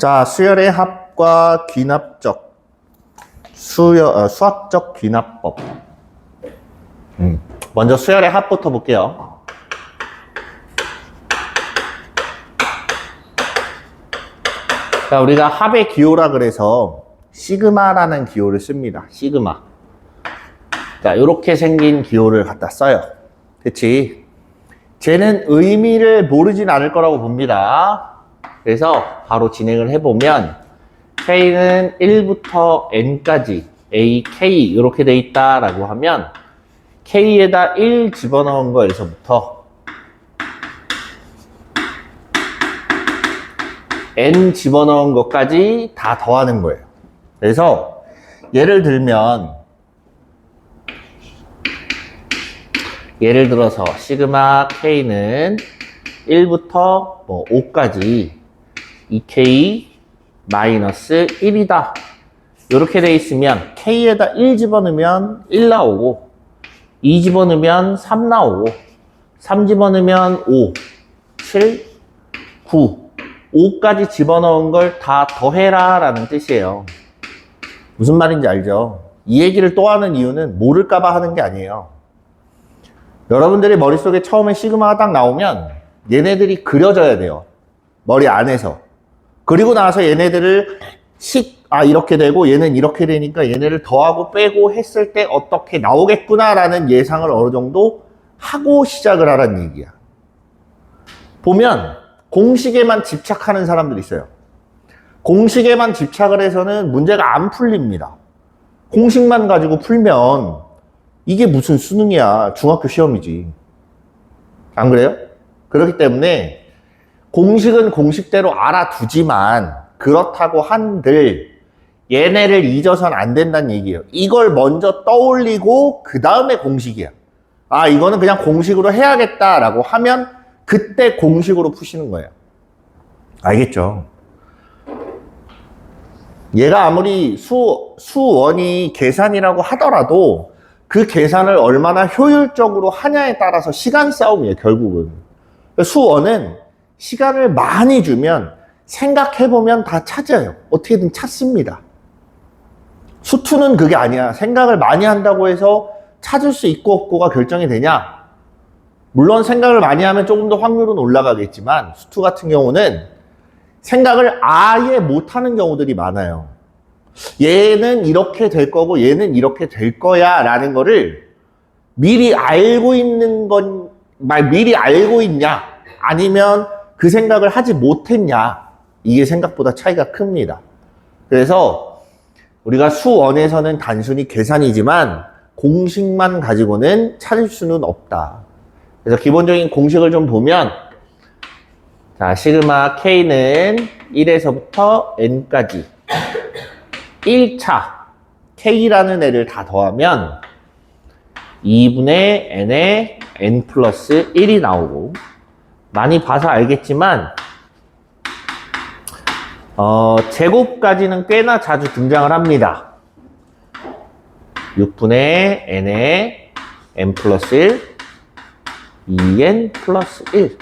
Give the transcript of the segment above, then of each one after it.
자, 수열의 합과 귀납적 수학적 귀납법. 먼저 수열의 합부터 볼게요. 자, 우리가 합의 기호라 그래서 시그마라는 기호를 씁니다. 시그마. 자, 이렇게 생긴 기호를 갖다 써요. 그치? 쟤는 의미를 모르진 않을 거라고 봅니다. 그래서 바로 진행을 해보면 K는 1부터 N까지 A, K 이렇게 돼 있다라고 하면 K에다 1 집어넣은 거에서부터 N 집어넣은 것까지 다 더하는 거예요. 그래서 예를 들어서 시그마 K는 1부터 5까지 2K 마이너스 1이다. 이렇게 돼 있으면 K에다 1 집어넣으면 1 나오고 2 집어넣으면 3 나오고 3 집어넣으면 5, 7, 9 5까지 집어넣은 걸 다 더해라 라는 뜻이에요. 무슨 말인지 알죠? 이 얘기를 또 하는 이유는 모를까봐 하는 게 아니에요. 여러분들이 머릿속에 처음에 시그마가 딱 나오면 얘네들이 그려져야 돼요. 머리 안에서. 그리고 나서 얘네들을 이렇게 되고 얘는 이렇게 되니까 얘네를 더하고 빼고 했을 때 어떻게 나오겠구나라는 예상을 어느 정도 하고 시작을 하라는 얘기야. 보면 공식에만 집착하는 사람들이 있어요. 공식에만 집착을 해서는 문제가 안 풀립니다. 공식만 가지고 풀면 이게 무슨 수능이야. 중학교 시험이지. 안 그래요? 그렇기 때문에 공식은 공식대로 알아두지만 그렇다고 한들 얘네를 잊어서는 안 된다는 얘기예요. 이걸 먼저 떠올리고 그 다음에 공식이야. 이거는 그냥 공식으로 해야겠다라고 하면 그때 공식으로 푸시는 거예요. 알겠죠? 얘가 아무리 수원이 계산이라고 하더라도 그 계산을 얼마나 효율적으로 하냐에 따라서 시간 싸움이에요, 결국은. 수원은 시간을 많이 주면 생각해보면 다 찾아요. 어떻게든 찾습니다. 수투는 그게 아니야. 생각을 많이 한다고 해서 찾을 수 있고 없고가 결정이 되냐? 물론 생각을 많이 하면 조금 더 확률은 올라가겠지만 수투 같은 경우는 생각을 아예 못하는 경우들이 많아요. 얘는 이렇게 될 거고 얘는 이렇게 될 거야 라는 거를 미리 알고 있냐 아니면 그 생각을 하지 못했냐, 이게 생각보다 차이가 큽니다. 그래서 우리가 수원에서는 단순히 계산이지만 공식만 가지고는 찾을 수는 없다. 그래서 기본적인 공식을 좀 보면, 자, 시그마 K는 1에서부터 N까지 1차 K라는 애를 다 더하면 2분의 N에 N 플러스 1이 나오고, 많이 봐서 알겠지만 제곱까지는 꽤나 자주 등장을 합니다. 6분의 N에 N 플러스 1, 2N 플러스 1.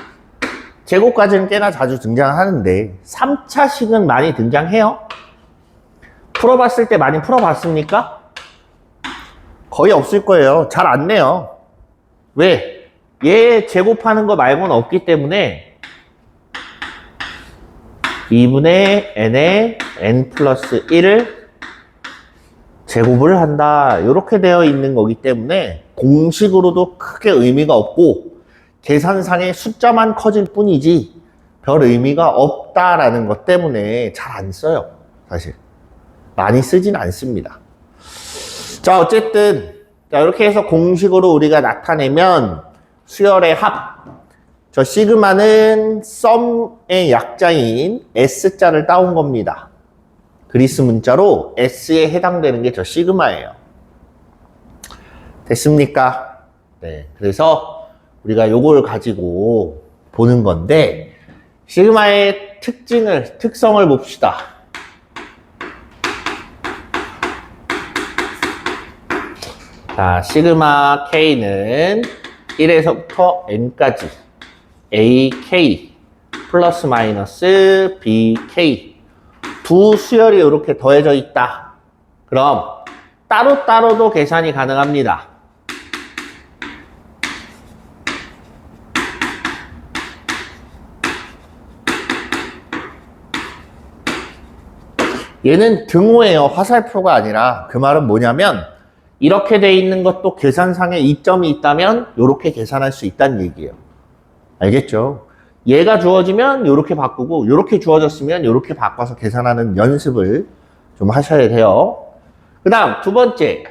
제곱까지는 꽤나 자주 등장하는데 3차식은 많이 등장해요. 풀어봤을 때 많이 풀어봤습니까? 거의 없을 거예요. 잘 안 내요. 왜? 얘 제곱하는 거 말고는 없기 때문에 2분의 N에 N 플러스 1을 제곱을 한다. 이렇게 되어 있는 거기 때문에 공식으로도 크게 의미가 없고 계산상의 숫자만 커질 뿐이지 별 의미가 없다라는 것 때문에 잘 안 써요. 사실 많이 쓰진 않습니다. 자, 어쨌든 이렇게 해서 공식으로 우리가 나타내면 수열의 합, 저 시그마는 썸의 약자인 S자를 따온 겁니다. 그리스 문자로 S에 해당되는 게 저 시그마예요. 됐습니까? 네, 그래서 우리가 요걸 가지고 보는 건데, 시그마의 특성을 봅시다. 자, 시그마 K는 1에서부터 N까지 AK 플러스 마이너스 BK 두 수열이 이렇게 더해져 있다. 그럼 따로따로도 계산이 가능합니다. 얘는 등호예요. 화살표가 아니라. 그 말은 뭐냐면 이렇게 돼 있는 것도 계산상에 이점이 있다면 이렇게 계산할 수 있다는 얘기예요. 알겠죠? 얘가 주어지면 이렇게 바꾸고 이렇게 주어졌으면 이렇게 바꿔서 계산하는 연습을 좀 하셔야 돼요. 그 다음 두 번째,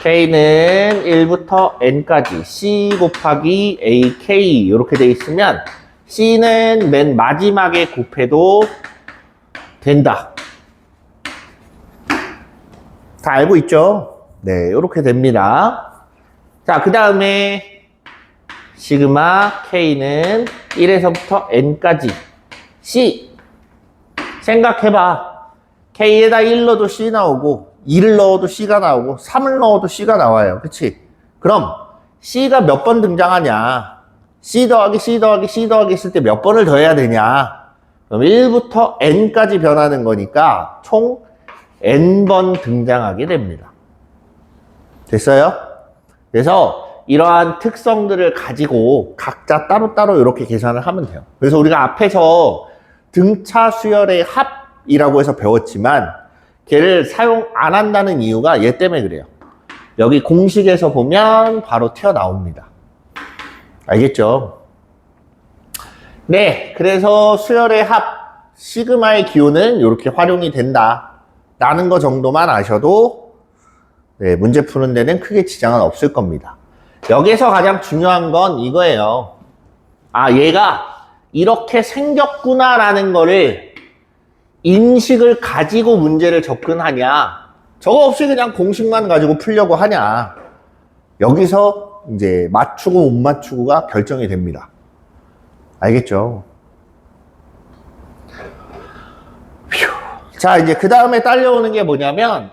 K는 1부터 N까지 C 곱하기 AK 이렇게 돼 있으면 C는 맨 마지막에 곱해도 된다. 다 알고 있죠? 네, 이렇게 됩니다. 자, 그 다음에 시그마 K는 1에서부터 N까지 C. 생각해봐. K에다 1 넣어도 C 나오고 2를 넣어도 C가 나오고 3을 넣어도 C가 나와요. 그치? 그럼 C가 몇 번 등장하냐? C 더하기 C 더하기 C 더하기 했을 때 몇 번을 더해야 되냐? 그럼 1부터 N까지 변하는 거니까 총 N번 등장하게 됩니다. 됐어요? 그래서 이러한 특성들을 가지고 각자 따로따로 이렇게 계산을 하면 돼요. 그래서 우리가 앞에서 등차 수열의 합이라고 해서 배웠지만 걔를 사용 안 한다는 이유가 얘 때문에 그래요. 여기 공식에서 보면 바로 튀어나옵니다. 알겠죠? 네, 그래서 수열의 합, 시그마의 기호는 이렇게 활용이 된다. 라는 거 정도만 아셔도 네, 문제 푸는 데는 크게 지장은 없을 겁니다. 여기서 가장 중요한 건 이거예요. 아, 얘가 이렇게 생겼구나라는 거를 인식을 가지고 문제를 접근하냐, 저거 없이 그냥 공식만 가지고 풀려고 하냐, 여기서 이제 맞추고 못 맞추고가 결정이 됩니다. 알겠죠? 자, 이제 그 다음에 딸려오는 게 뭐냐면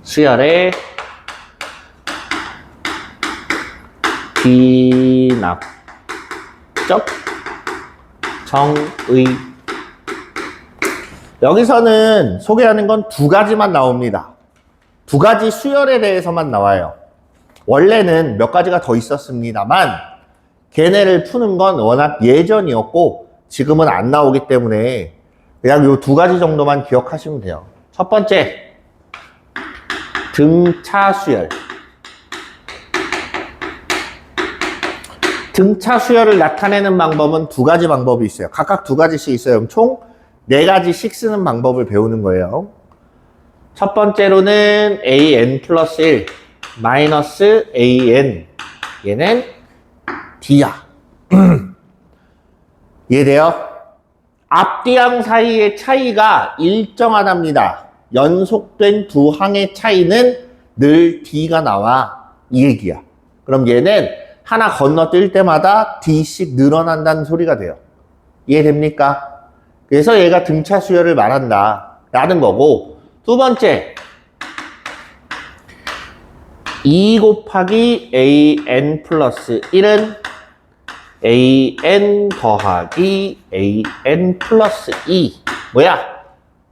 수열의 비납적 정의. 여기서는 소개하는 건 두 가지만 나옵니다. 두 가지 수열에 대해서만 나와요. 원래는 몇 가지가 더 있었습니다만 걔네를 푸는 건 워낙 예전이었고 지금은 안 나오기 때문에 그냥 요 두 가지 정도만 기억하시면 돼요. 첫 번째, 등차 수열. 등차 수열을 나타내는 방법은 두 가지 방법이 있어요. 각각 두 가지씩 있어요. 총 네 가지씩 쓰는 방법을 배우는 거예요. 첫 번째로는 an 플러스 1 마이너스 an, 얘는 d야. 이해돼요? 앞뒤항 사이의 차이가 일정하답니다. 연속된 두 항의 차이는 늘 d가 나와, 이 얘기야. 그럼 얘는 하나 건너뛸 때마다 d씩 늘어난다는 소리가 돼요. 이해됩니까? 그래서 얘가 등차 수열을 말한다 라는 거고, 두 번째, 2 곱하기 an 플러스 1은 an 더하기 an 플러스 2. 뭐야?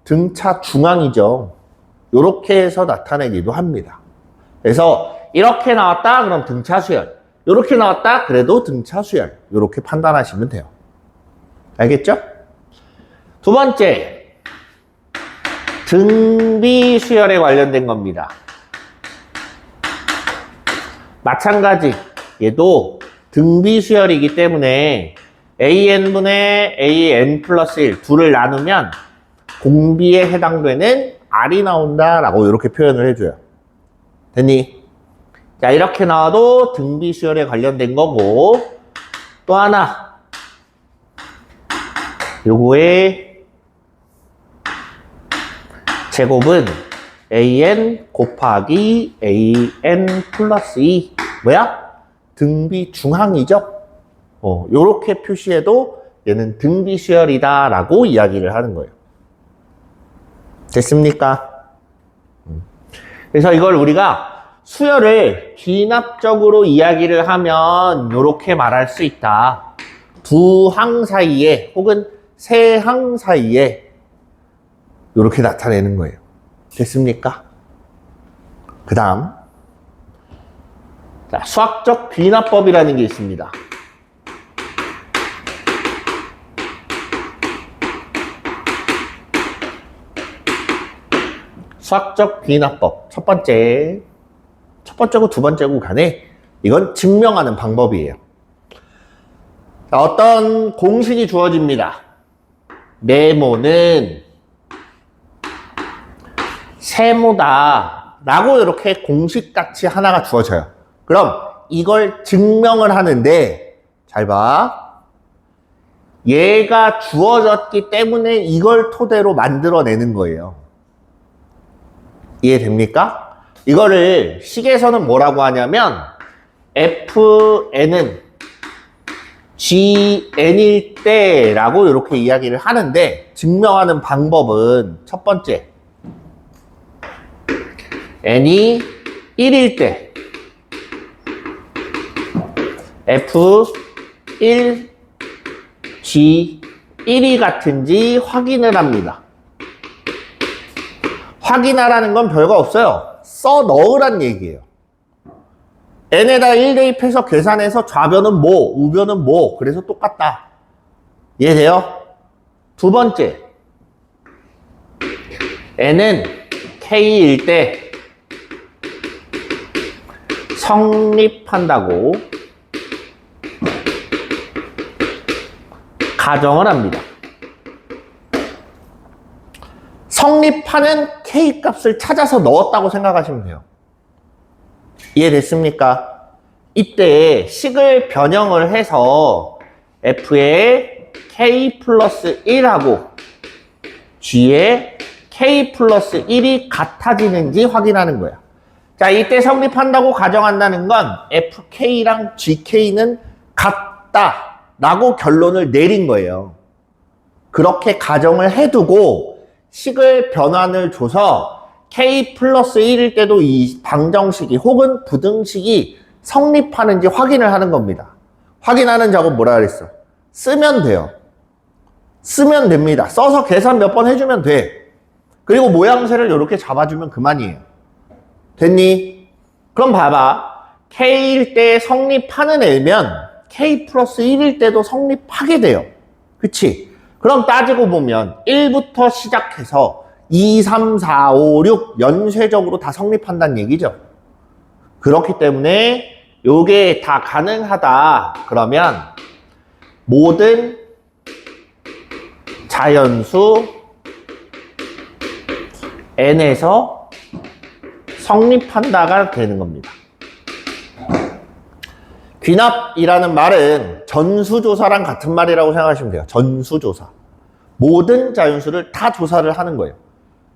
등차 중앙이죠. 요렇게 해서 나타내기도 합니다. 그래서 이렇게 나왔다 그럼 등차 수열, 요렇게 나왔다 그래도 등차 수열, 요렇게 판단하시면 돼요. 알겠죠? 두 번째, 등비 수열에 관련된 겁니다. 마찬가지, 얘도 등비 수열이기 때문에 an분의 an 플러스 1 둘을 나누면 공비에 해당되는 r이 나온다라고 이렇게 표현을 해줘요. 됐니? 자, 이렇게 나와도 등비 수열에 관련된 거고, 또 하나, 요거의 제곱은 an 곱하기 an 플러스 2. 뭐야? 등비 중항이죠? 요렇게 표시해도 얘는 등비 수열이다 라고 이야기를 하는 거예요. 됐습니까? 그래서 이걸 우리가 수열을 귀납적으로 이야기를 하면 이렇게 말할 수 있다. 두 항 사이에 혹은 세 항 사이에 이렇게 나타내는 거예요. 됐습니까? 그 다음 수학적 귀납법이라는 게 있습니다. 수학적 귀납법 첫 번째고 두 번째고 간에 이건 증명하는 방법이에요. 자, 어떤 공식이 주어집니다. 네모는 세모다 라고 이렇게 공식같이 하나가 주어져요. 그럼 이걸 증명을 하는데 잘 봐. 얘가 주어졌기 때문에 이걸 토대로 만들어내는 거예요. 이해됩니까? 이거를 식에서는 뭐라고 하냐면 fn은 gn일 때라고 이렇게 이야기를 하는데 증명하는 방법은 첫 번째 n이 1일 때 f1 g1이 같은지 확인을 합니다. 확인하라는 건 별거 없어요. 써 넣으란 얘기예요. n에다 1 대입해서 계산해서 좌변은 뭐, 우변은 뭐, 그래서 똑같다. 이해돼요? 두 번째, n은 k일 때 성립한다고 가정을 합니다. 성립하는 K값을 찾아서 넣었다고 생각하시면 돼요. 이해됐습니까? 이때 식을 변형을 해서 F에 K 플러스 1하고 G에 K 플러스 1이 같아지는지 확인하는 거야. 자, 이때 성립한다고 가정한다는 건 FK랑 GK는 같다 라고 결론을 내린 거예요. 그렇게 가정을 해두고 식을 변환을 줘서 K 플러스 1일 때도 이 방정식이 혹은 부등식이 성립하는지 확인을 하는 겁니다. 확인하는 작업 뭐라 그랬어? 쓰면 돼요. 쓰면 됩니다. 써서 계산 몇 번 해주면 돼. 그리고 모양새를 이렇게 잡아주면 그만이에요. 됐니? 그럼 봐봐. K일 때 성립하는 애면 K 플러스 1일 때도 성립하게 돼요. 그치? 그럼 따지고 보면 1부터 시작해서 2, 3, 4, 5, 6 연쇄적으로 다 성립한다는 얘기죠. 그렇기 때문에 요게 다 가능하다. 그러면 모든 자연수 n에서 성립한다가 되는 겁니다. 귀납이라는 말은 전수조사랑 같은 말이라고 생각하시면 돼요. 전수조사. 모든 자연수를 다 조사를 하는 거예요.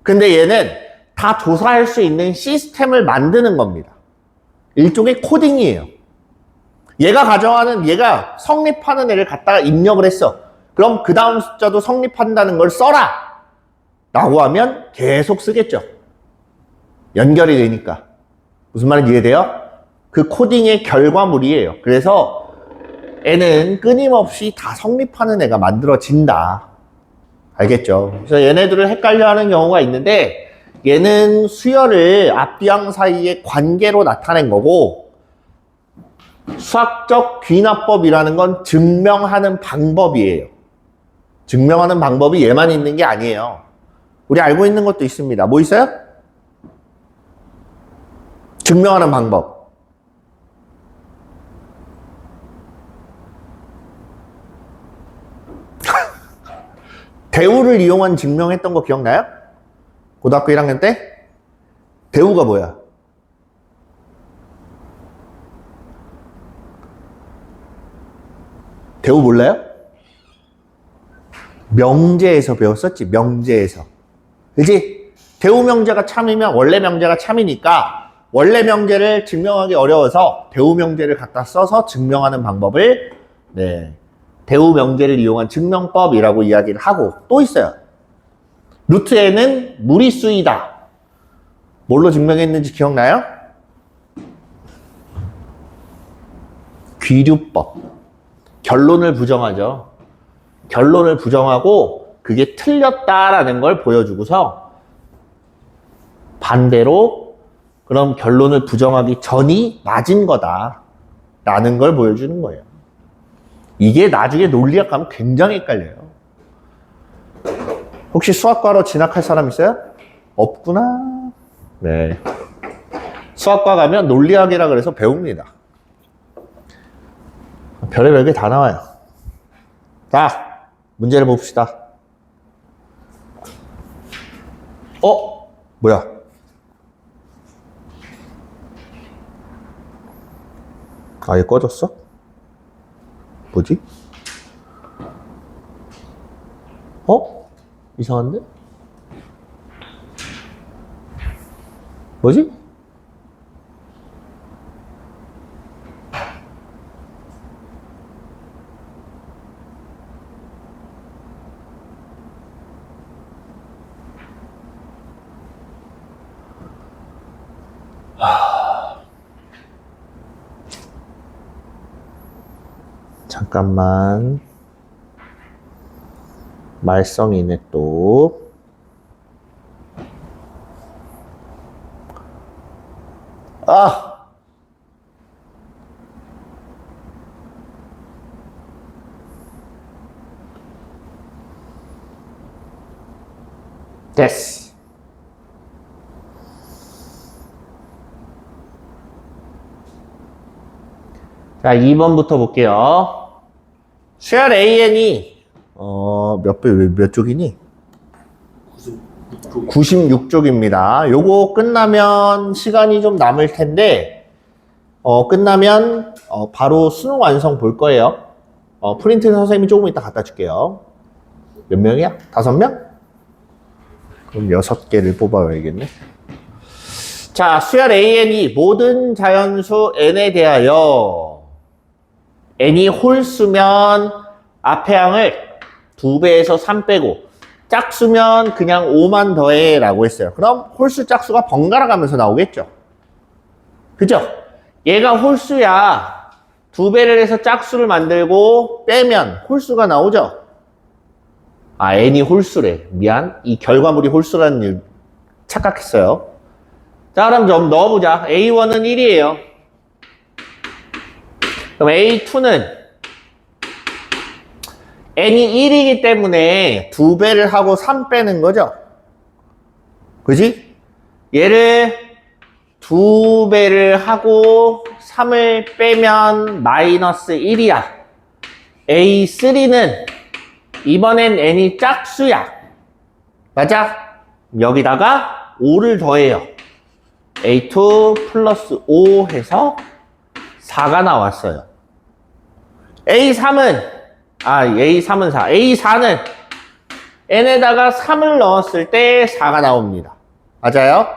근데 얘는 다 조사할 수 있는 시스템을 만드는 겁니다. 일종의 코딩이에요. 얘가 성립하는 애를 갖다가 입력을 했어. 그럼 그 다음 숫자도 성립한다는 걸 써라! 라고 하면 계속 쓰겠죠. 연결이 되니까. 무슨 말인지 이해돼요? 그 코딩의 결과물이에요. 그래서 애는 끊임없이 다 성립하는 애가 만들어진다. 알겠죠? 그래서 얘네들을 헷갈려 하는 경우가 있는데 얘는 수열을 앞뒤항 사이의 관계로 나타낸 거고 수학적 귀납법이라는 건 증명하는 방법이에요. 증명하는 방법이 얘만 있는 게 아니에요. 우리 알고 있는 것도 있습니다. 뭐 있어요? 증명하는 방법. 대우를 이용한 증명했던 거 기억나요? 고등학교 1학년 때? 대우가 뭐야? 대우 몰라요? 명제에서 배웠었지, 명제에서. 그치? 대우 명제가 참이면 원래 명제가 참이니까 원래 명제를 증명하기 어려워서 대우 명제를 갖다 써서 증명하는 방법을 대우 명제를 이용한 증명법이라고 이야기를 하고 또 있어요. 루트 n은 무리수이다. 뭘로 증명했는지 기억나요? 귀류법. 결론을 부정하죠. 결론을 부정하고 그게 틀렸다라는 걸 보여주고서 반대로 그럼 결론을 부정하기 전이 맞은 거다라는 걸 보여주는 거예요. 이게 나중에 논리학 가면 굉장히 헷갈려요. 혹시 수학과로 진학할 사람 있어요? 없구나. 네. 수학과 가면 논리학이라 그래서 배웁니다. 별의별 게 다 나와요. 자, 문제를 봅시다. 뭐야? 아예 꺼졌어? 뭐지? 이상한데? 뭐지? 잠깐만. 말썽이네 또. 됐어. 자, 2번부터 볼게요. 수열 AN이 몇 쪽이니? 96쪽입니다. 요거 끝나면 시간이 좀 남을 텐데 끝나면 바로 수능 완성 볼 거예요. 프린트 선생님이 조금 이따 갖다 줄게요. 몇 명이야? 5명? 그럼 6개를 뽑아야겠네. 자, 수열 AN이 모든 자연수 n에 대하여 n이 홀수면 앞에 항을 2배에서 3 빼고 짝수면 그냥 5만 더해 라고 했어요. 그럼 홀수 짝수가 번갈아 가면서 나오겠죠. 그죠? 얘가 홀수야. 2배를 해서 짝수를 만들고 빼면 홀수가 나오죠. n이 홀수래. 미안. 이 결과물이 홀수라는 일 착각했어요. 자, 그럼 좀 넣어보자. A1은 1이에요. 그럼 A2는 n이 1이기 때문에 2배를 하고 3 빼는 거죠. 그지? 얘를 2배를 하고 3을 빼면 마이너스 1이야. A3는 이번엔 n이 짝수야. 맞아? 여기다가 5를 더해요. A2 플러스 5 해서 4가 나왔어요. A3은 4. A4는 n에다가 3을 넣었을 때 4가 나옵니다. 맞아요?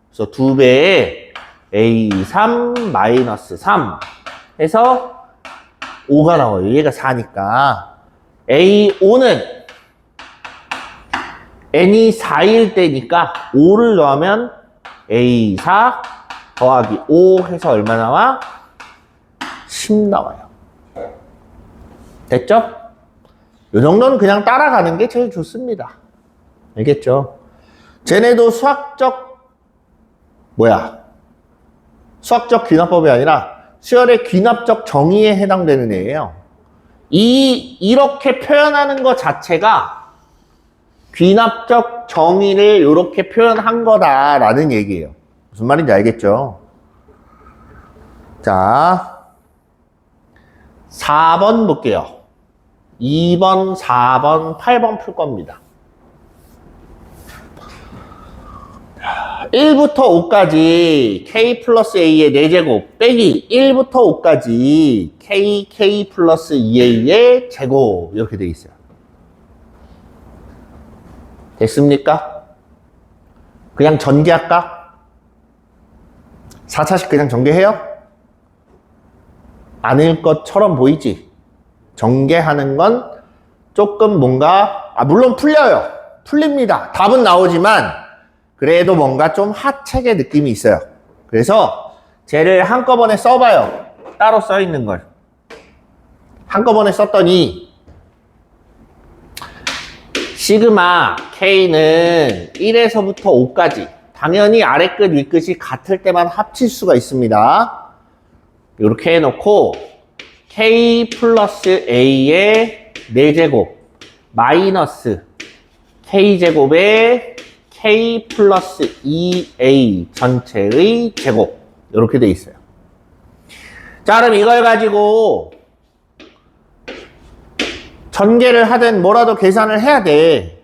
그래서 2배에 A3 마이너스 3 해서 5가 나와요. 얘가 4니까. A5는 n이 4일 때니까 5를 넣으면 A4 더하기 5 해서 얼마 나와? 10 나와요. 됐죠? 이 정도는 그냥 따라가는 게 제일 좋습니다. 알겠죠? 쟤네도 수학적 귀납법이 아니라 수열의 귀납적 정의에 해당되는 애예요. 이렇게 표현하는 것 자체가 귀납적 정의를 이렇게 표현한 거다라는 얘기예요. 무슨 말인지 알겠죠? 자, 4번 볼게요. 2번, 4번, 8번 풀 겁니다. 1부터 5까지 k 플러스 a의 4제곱 빼기 1부터 5까지 k 플러스 2a의 제곱 이렇게 돼 있어요. 됐습니까? 그냥 전개할까? 4차식 그냥 전개해요? 아닐 것처럼 보이지? 전개하는 건 조금 뭔가 물론 풀려요. 풀립니다. 답은 나오지만 그래도 뭔가 좀 하책의 느낌이 있어요. 그래서 쟤를 한꺼번에 써봐요. 따로 써있는 걸. 한꺼번에 썼더니 시그마 K는 1에서부터 5까지 당연히 아래 끝, 위 끝이 같을 때만 합칠 수가 있습니다. 이렇게 해놓고 K 플러스 A의 4제곱 마이너스 K제곱의 K 플러스 2A 전체의 제곱 이렇게 돼 있어요. 자, 그럼 이걸 가지고 전개를 하든 뭐라도 계산을 해야 돼.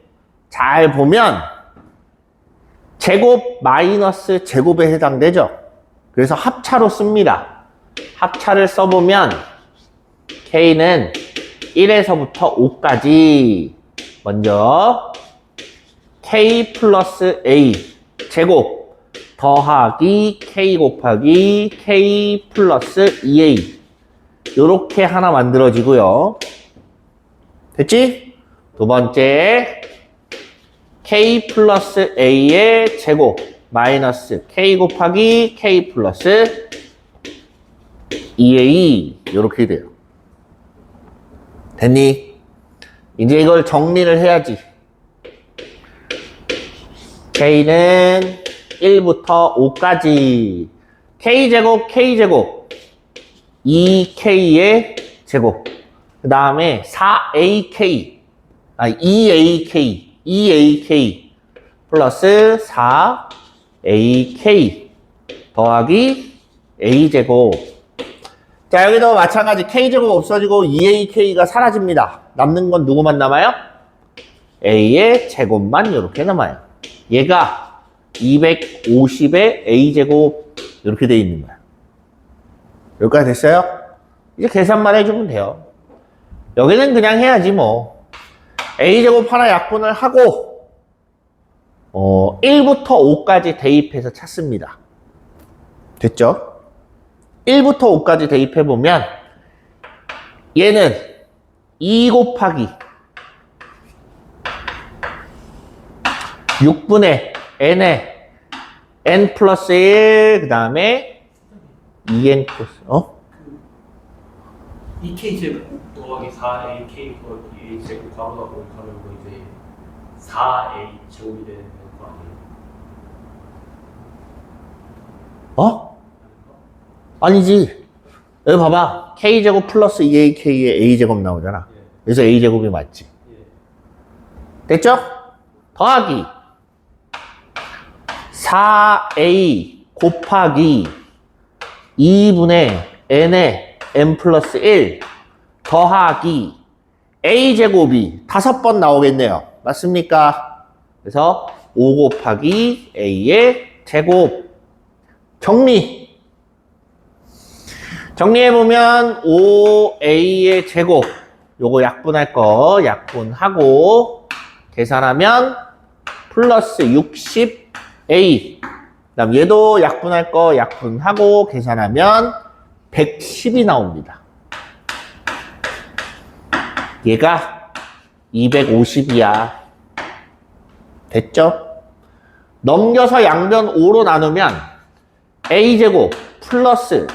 잘 보면 제곱 마이너스 제곱에 해당되죠. 그래서 합차로 씁니다. 합차를 써보면 K는 1에서부터 5까지 먼저 K 플러스 A 제곱 더하기 K 곱하기 K 플러스 2A 요렇게 하나 만들어지고요. 됐지? 두 번째 K 플러스 A의 제곱 마이너스 K 곱하기 K 플러스 2A 요렇게 돼요. 됐니? 이제 이걸 정리를 해야지. K는 1부터 5까지 K제곱 K제곱 2K의 제곱 그 다음에 4AK 2AK 플러스 4AK 더하기 A제곱. 자, 여기도 마찬가지 K제곱 없어지고 2AK가 사라집니다. 남는 건 누구만 남아요? A의 제곱만 이렇게 남아요. 얘가 250의 A제곱 이렇게 돼 있는 거야. 여기까지 됐어요? 이제 계산만 해주면 돼요. 여기는 그냥 해야지 뭐. A제곱 하나 약분을 하고 1부터 5까지 대입해서 찾습니다. 됐죠? 1부터 5까지 대입해보면 얘는 2 곱하기 6분의 n에 n 플러스 1 그 다음에 2n 플러스 2k 제곱 더하기 4ak 더하기 a 제곱 가로가 거기 가면 이제 4a 제곱이 되는 거 아니에요? 아니지. 여기 봐봐. k제곱 플러스 2ak의 a제곱 나오잖아. 예. 그래서 a제곱이 맞지. 예. 됐죠? 더하기 4a 곱하기 2분의 n의 n 플러스 1 더하기 a제곱이 5번 나오겠네요. 맞습니까? 그래서 5 곱하기 a의 제곱. 정리해보면 5a의 제곱 요거 약분할 거 약분하고 계산하면 플러스 60a 그다음 얘도 약분할 거 약분하고 계산하면 110이 나옵니다. 얘가 250이야. 됐죠? 넘겨서 양변 5로 나누면 a제곱 플러스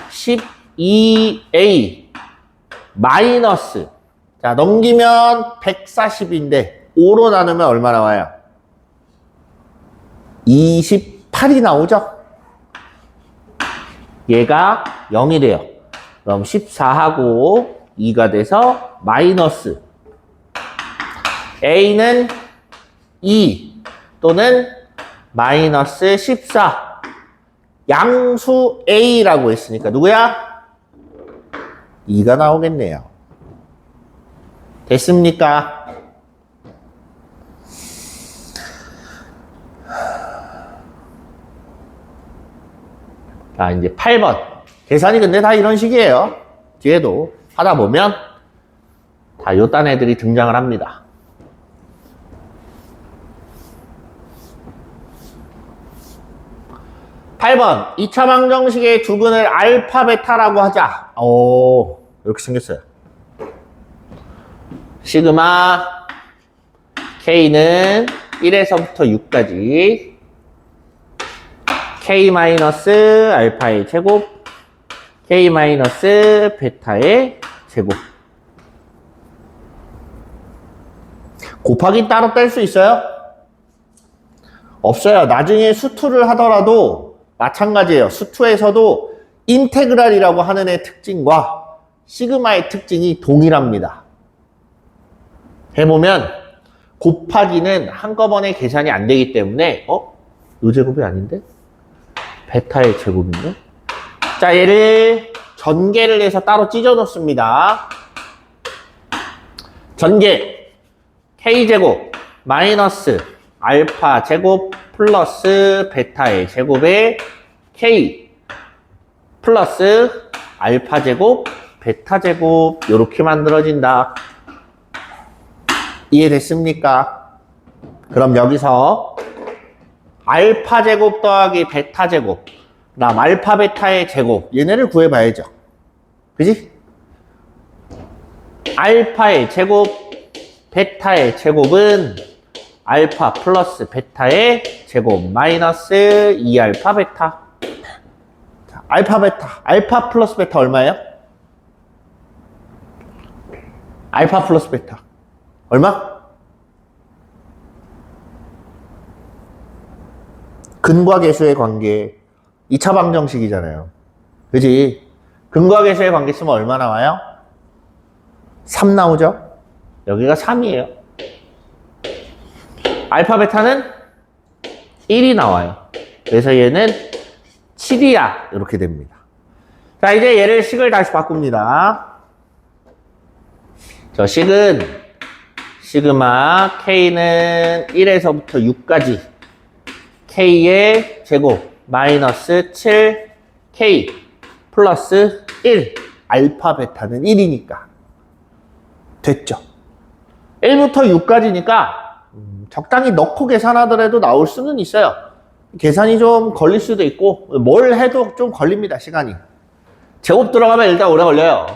12a 마이너스 자 넘기면 140인데 5로 나누면 얼마 나와요? 28이 나오죠? 얘가 0이 돼요. 그럼 14하고 2가 돼서 마이너스 a는 2 또는 마이너스 14 양수 a라고 했으니까 누구야? 2가 나오겠네요. 됐습니까? 자, 이제 8번. 계산이 근데 다 이런 식이에요. 뒤에도 하다 보면 다 요딴 애들이 등장을 합니다. (8번) 2차 방정식의 두근을 알파 베타라고 하자. 오, 이렇게 생겼어요. 시그마 K는 1에서부터 6까지 K 마이너스 알파의 제곱 K 마이너스 베타의 제곱 곱하기 따로 뗄 수 있어요? 없어요. 나중에 수투를 하더라도 마찬가지예요. 수투에서도 인테그랄이라고 하는 애 특징과 시그마의 특징이 동일합니다. 해보면 곱하기는 한꺼번에 계산이 안 되기 때문에 요 제곱이 아닌데? 베타의 제곱인데? 자, 얘를 전개를 해서 따로 찢어 놓습니다. 전개 K제곱 마이너스 알파 제곱 플러스 베타의 제곱에 K 플러스 알파 제곱 베타 제곱 이렇게 만들어진다. 이해됐습니까? 그럼 여기서 알파 제곱 더하기 베타 제곱 그다음 알파 베타의 제곱 얘네를 구해봐야죠. 그지? 알파의 제곱 베타의 제곱은 알파 플러스 베타의 제곱 마이너스 2알파 베타. 자, 알파 베타 알파 플러스 베타 얼마예요? 알파 플러스 베타 얼마? 근과 계수의 관계 2차 방정식이잖아요. 그지? 근과 계수의 관계 쓰면 얼마 나와요? 3 나오죠? 여기가 3이에요. 알파 베타는 1이 나와요. 그래서 얘는 7이야. 이렇게 됩니다. 자, 이제 얘를 식을 다시 바꿉니다. 저 식은 시그마 K는 1에서부터 6까지 K의 제곱 마이너스 7K 플러스 1 알파 베타는 1이니까 됐죠. 1부터 6까지니까 적당히 넣고 계산하더라도 나올 수는 있어요. 계산이 좀 걸릴 수도 있고 뭘 해도 좀 걸립니다. 시간이. 제곱 들어가면 일단 오래 걸려요.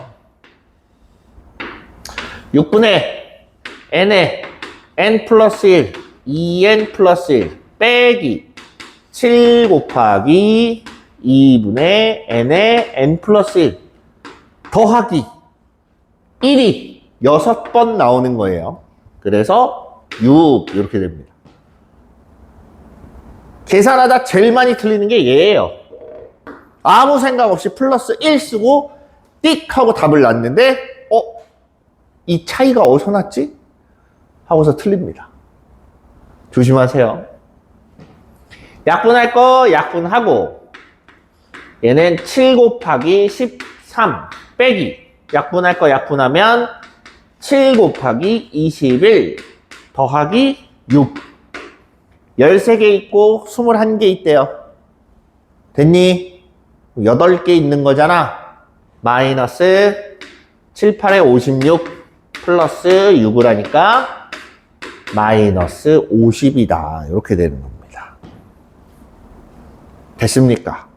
6분의 n에 n 플러스 1 2n 플러스 1 빼기 7 곱하기 2분의 n에 n 플러스 1 더하기 1이 6번 나오는 거예요. 그래서 6 이렇게 됩니다. 계산하다 제일 많이 틀리는 게 얘예요. 아무 생각 없이 플러스 1 쓰고 띡 하고 답을 놨는데 이 차이가 어디서 났지? 하고서 틀립니다. 조심하세요. 약분할 거 약분하고 얘는 7 곱하기 13 빼기 약분할 거 약분하면 7 곱하기 21 더하기 6 13개 있고 21개 있대요. 됐니? 8개 있는 거잖아. 마이너스 7, 8에 56 플러스 6을 하니까 마이너스 50이다. 이렇게 되는 겁니다. 됐습니까?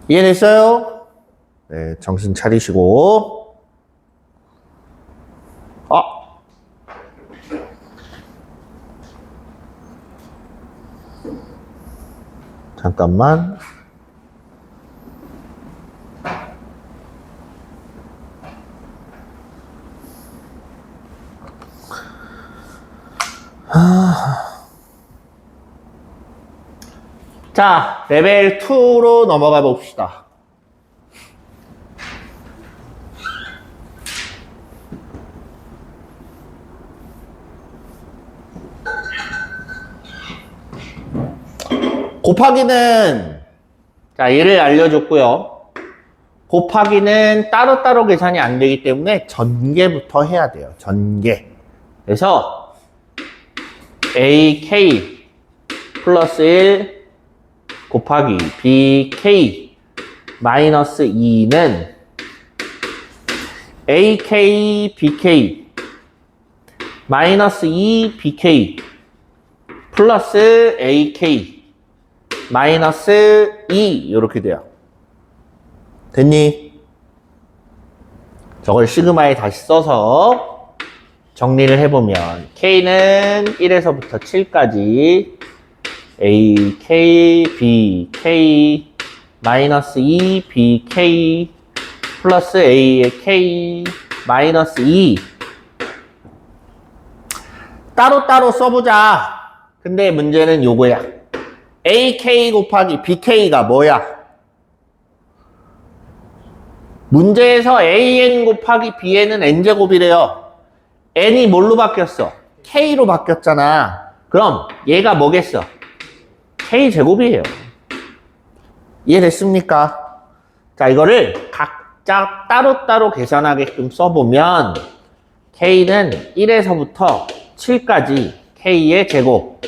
이해됐어요? 네, 정신 차리시고. 잠깐만. 자, 레벨 2로 넘어가 봅시다. 곱하기는 자, 얘를 알려줬고요. 곱하기는 따로따로 계산이 안 되기 때문에 전개부터 해야 돼요. 전개. 그래서 AK 플러스 1 곱하기 BK 마이너스 2는 AK, BK 마이너스 2 BK 플러스 AK 마이너스 2 이렇게 돼요. 됐니? 저걸 시그마에 다시 써서 정리를 해보면 K는 1에서부터 7까지 AK, BK 마이너스 2 BK 플러스 A의 K 마이너스 2. 따로따로 써보자. 근데 문제는 요거야. AK 곱하기 BK가 뭐야? 문제에서 AN 곱하기 BN은 N제곱이래요. N이 뭘로 바뀌었어? K로 바뀌었잖아. 그럼 얘가 뭐겠어? K제곱이에요. 이해됐습니까? 자, 이거를 각자 따로따로 계산하게끔 써보면 K는 1에서부터 7까지 K의 제곱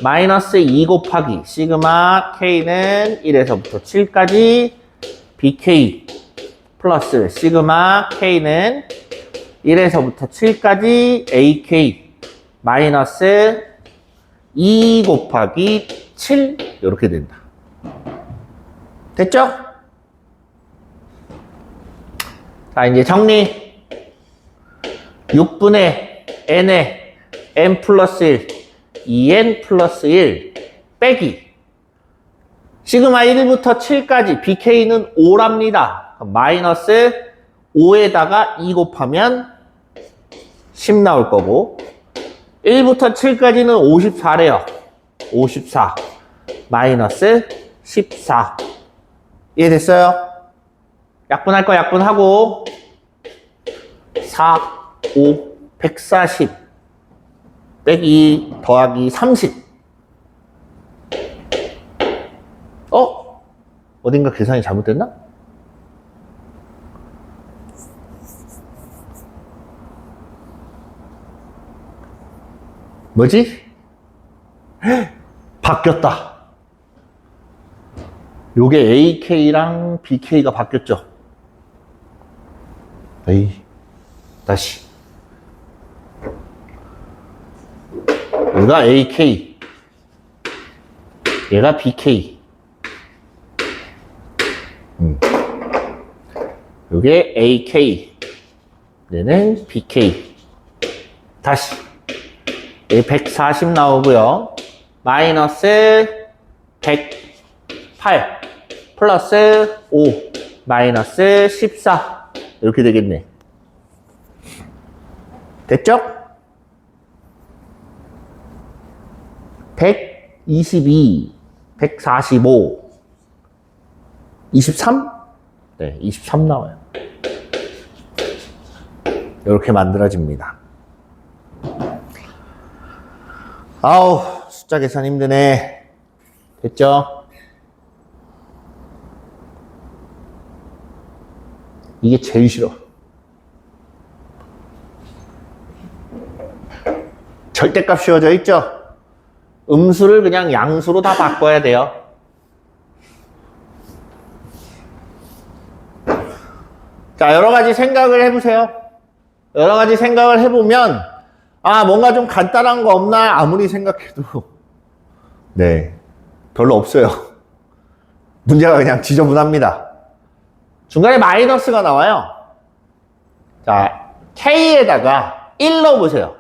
마이너스 2 곱하기 시그마 K는 1에서부터 7까지 BK 플러스 시그마 K는 1에서부터 7까지 AK 마이너스 2 곱하기 7 이렇게 된다. 됐죠? 자, 이제 정리. 6분의 n에 n 플러스 1, 2n 플러스 1 빼기 시그마 1부터 7까지 bk는 5랍니다. 마이너스 5에다가 2 곱하면 10 나올 거고 1부터 7까지는 54래요. 54 마이너스 14 이해됐어요? 약분할 거 약분하고 4, 5, 140 빼기 더하기 30 어딘가 계산이 잘못됐나? 뭐지? 바뀌었다. 요게 AK랑 BK가 바뀌었죠. 에이, 다시. 얘가 AK, 얘가 BK. 요게 AK, 얘는 BK. 다시. 얘 140 나오고요. 마이너스 108 플러스 5 마이너스 14 이렇게 되겠네. 됐죠? 122 145 23? 네, 23 나와요. 이렇게 만들어집니다. 아우, 숫자 계산 힘드네. 됐죠? 이게 제일 싫어. 절대값 씌워져 있죠? 음수를 그냥 양수로 다 바꿔야 돼요. 자, 여러 가지 생각을 해보세요. 여러 가지 생각을 해보면, 뭔가 좀 간단한 거 없나? 아무리 생각해도, 네, 별로 없어요. 문제가 그냥 지저분합니다. 중간에 마이너스가 나와요. 자, K에다가 1 넣어보세요.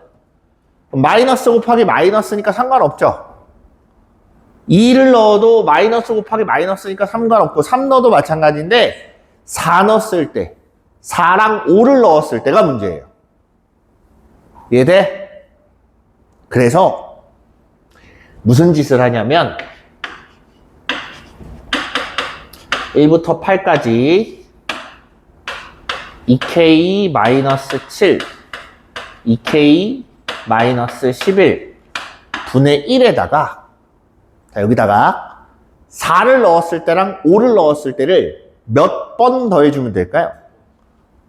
마이너스 곱하기 마이너스니까 상관없죠. 2를 넣어도 마이너스 곱하기 마이너스니까 상관없고 3 넣어도 마찬가지인데 4 넣었을 때 4랑 5를 넣었을 때가 문제예요. 이해돼? 그래서 무슨 짓을 하냐면 1부터 8까지 2k-7 2k-11 분의 1에다가 자, 여기다가 4를 넣었을 때랑 5를 넣었을 때를 몇 번 더해주면 될까요?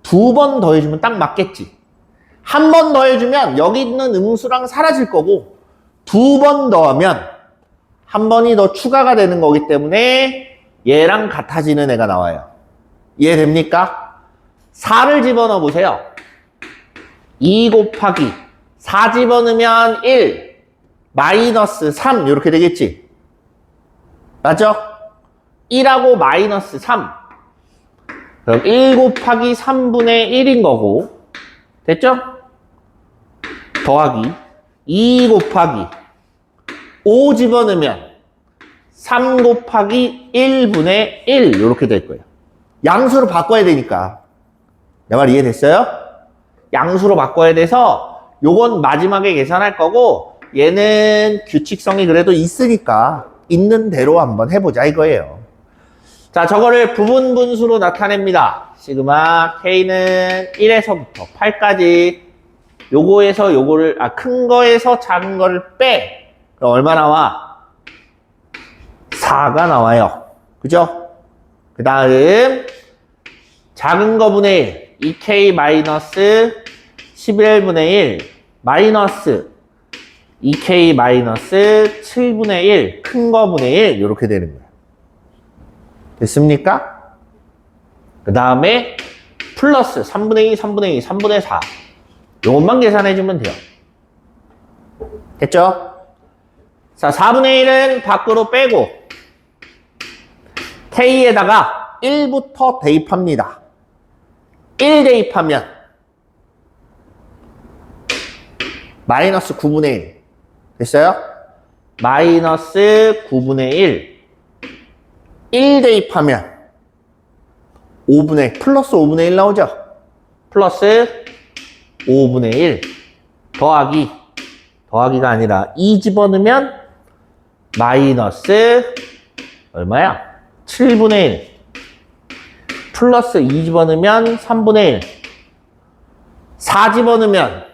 2번 더해주면 딱 맞겠지. 한 번 더해주면 여기 있는 음수랑 사라질 거고 2번 더하면 한 번이 더 추가가 되는 거기 때문에 얘랑 같아지는 애가 나와요. 이해됩니까? 4를 집어넣어 보세요. 2 곱하기 4 집어넣으면 1 마이너스 3 이렇게 되겠지. 맞죠? 1하고 마이너스 3 그럼 1 곱하기 3분의 1인 거고 됐죠? 더하기 2 곱하기 5 집어넣으면 3 곱하기 1분의 1 이렇게 될 거예요. 양수로 바꿔야 되니까. 내 말 이해됐어요? 양수로 바꿔야 돼서 요건 마지막에 계산할 거고 얘는 규칙성이 그래도 있으니까 있는 대로 한번 해보자 이거예요. 자, 저거를 부분 분수로 나타냅니다. 시그마 K는 1에서부터 8까지 요거에서 요거를 큰 거에서 작은 거를 빼. 그럼 얼마 나와? 4가 나와요. 그죠? 그 다음 작은 거분의 1 2K 마이너스 11분의 1 마이너스 2K 마이너스 7분의 1 큰 거분의 1 이렇게 되는 거예요. 됐습니까? 그 다음에 플러스 3분의 2, 3분의 2, 3분의 4 요것만 계산해주면 돼요. 됐죠? 자, 4분의 1은 밖으로 빼고 K에다가 1부터 대입합니다. 1 대입하면 마이너스 9분의 1 됐어요? 마이너스 9분의 1 대입하면 5분의 플러스 5분의 1 나오죠? 플러스 5분의 1 더하기가 아니라 2 집어넣으면 마이너스 얼마야? 7분의 1 플러스 2 집어넣으면 3분의 1 4 집어넣으면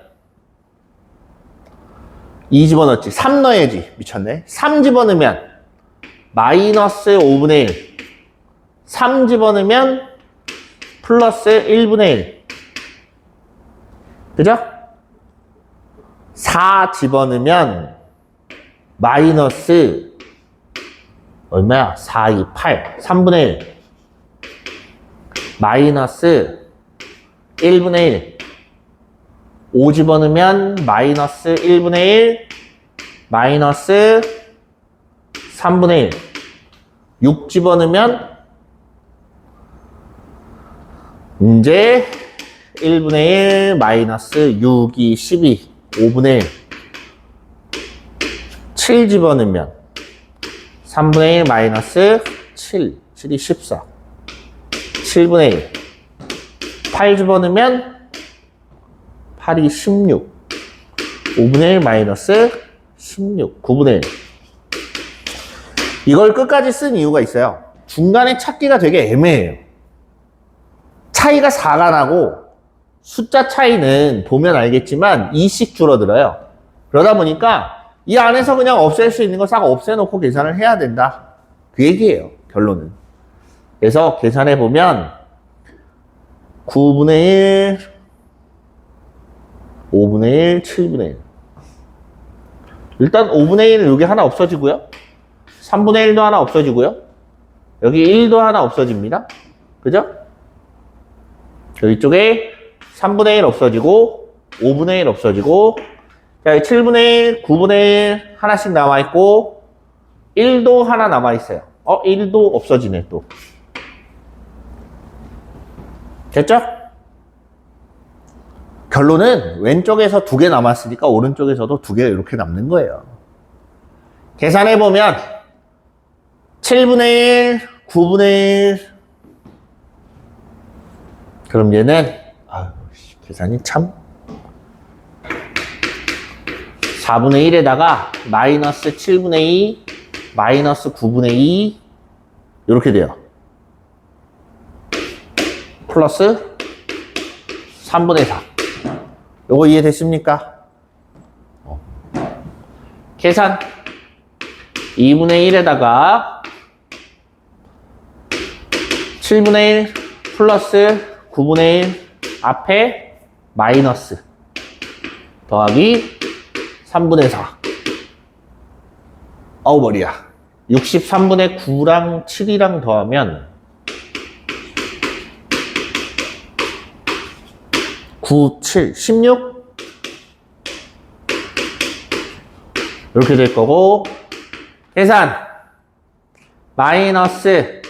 2 집어넣었지 3 넣어야지 미쳤네 3 집어넣으면 마이너스 5분의 1 3 집어넣으면 플러스 1분의 1 그죠? 4 집어넣으면 마이너스 얼마야? 4, 2, 8 3분의 1 마이너스 1분의 1 5 집어넣으면 마이너스 1분의 1 마이너스 3분의 1 6 집어넣으면 이제 1분의 1 마이너스 6, 2, 12 5분의 1 7 집어넣으면 3분의 1 마이너스 7 7이 14 7분의 1 8 집어넣으면 8이 16 5분의 1 마이너스 16 9분의 1 이걸 끝까지 쓴 이유가 있어요. 중간에 찾기가 되게 애매해요. 차이가 4가 나고 숫자 차이는 보면 알겠지만 2씩 줄어들어요. 그러다 보니까 이 안에서 그냥 없앨 수 있는 거 싹 없애놓고 계산을 해야 된다. 그 얘기예요. 결론은. 그래서 계산해 보면 9분의 1 5분의 1 7분의 1 일단 5분의 1은 여기 하나 없어지고요. 3분의 1도 하나 없어지고요. 여기 1도 하나 없어집니다. 그죠? 여기 쪽에 3분의 1 없어지고 5분의 1 없어지고 자, 7분의 1, 9분의 1 하나씩 남아있고 1도 하나 남아있어요. 1도 없어지네 또. 됐죠? 결론은 왼쪽에서 2개 남았으니까 오른쪽에서도 2개 이렇게 남는 거예요. 계산해보면 7분의 1, 9분의 1 그럼 얘는 계산이 참 4분의 1에다가 마이너스 7분의 2 마이너스 9분의 2 이렇게 돼요. 플러스 3분의 4 요거 이해됐습니까? 계산 2분의 1에다가 7분의 1 플러스 9분의 1 앞에 마이너스 더하기 3분의 4 어우 머리야 63분의 9랑 7이랑 더하면 9, 7, 16 이렇게 될 거고 계산 마이너스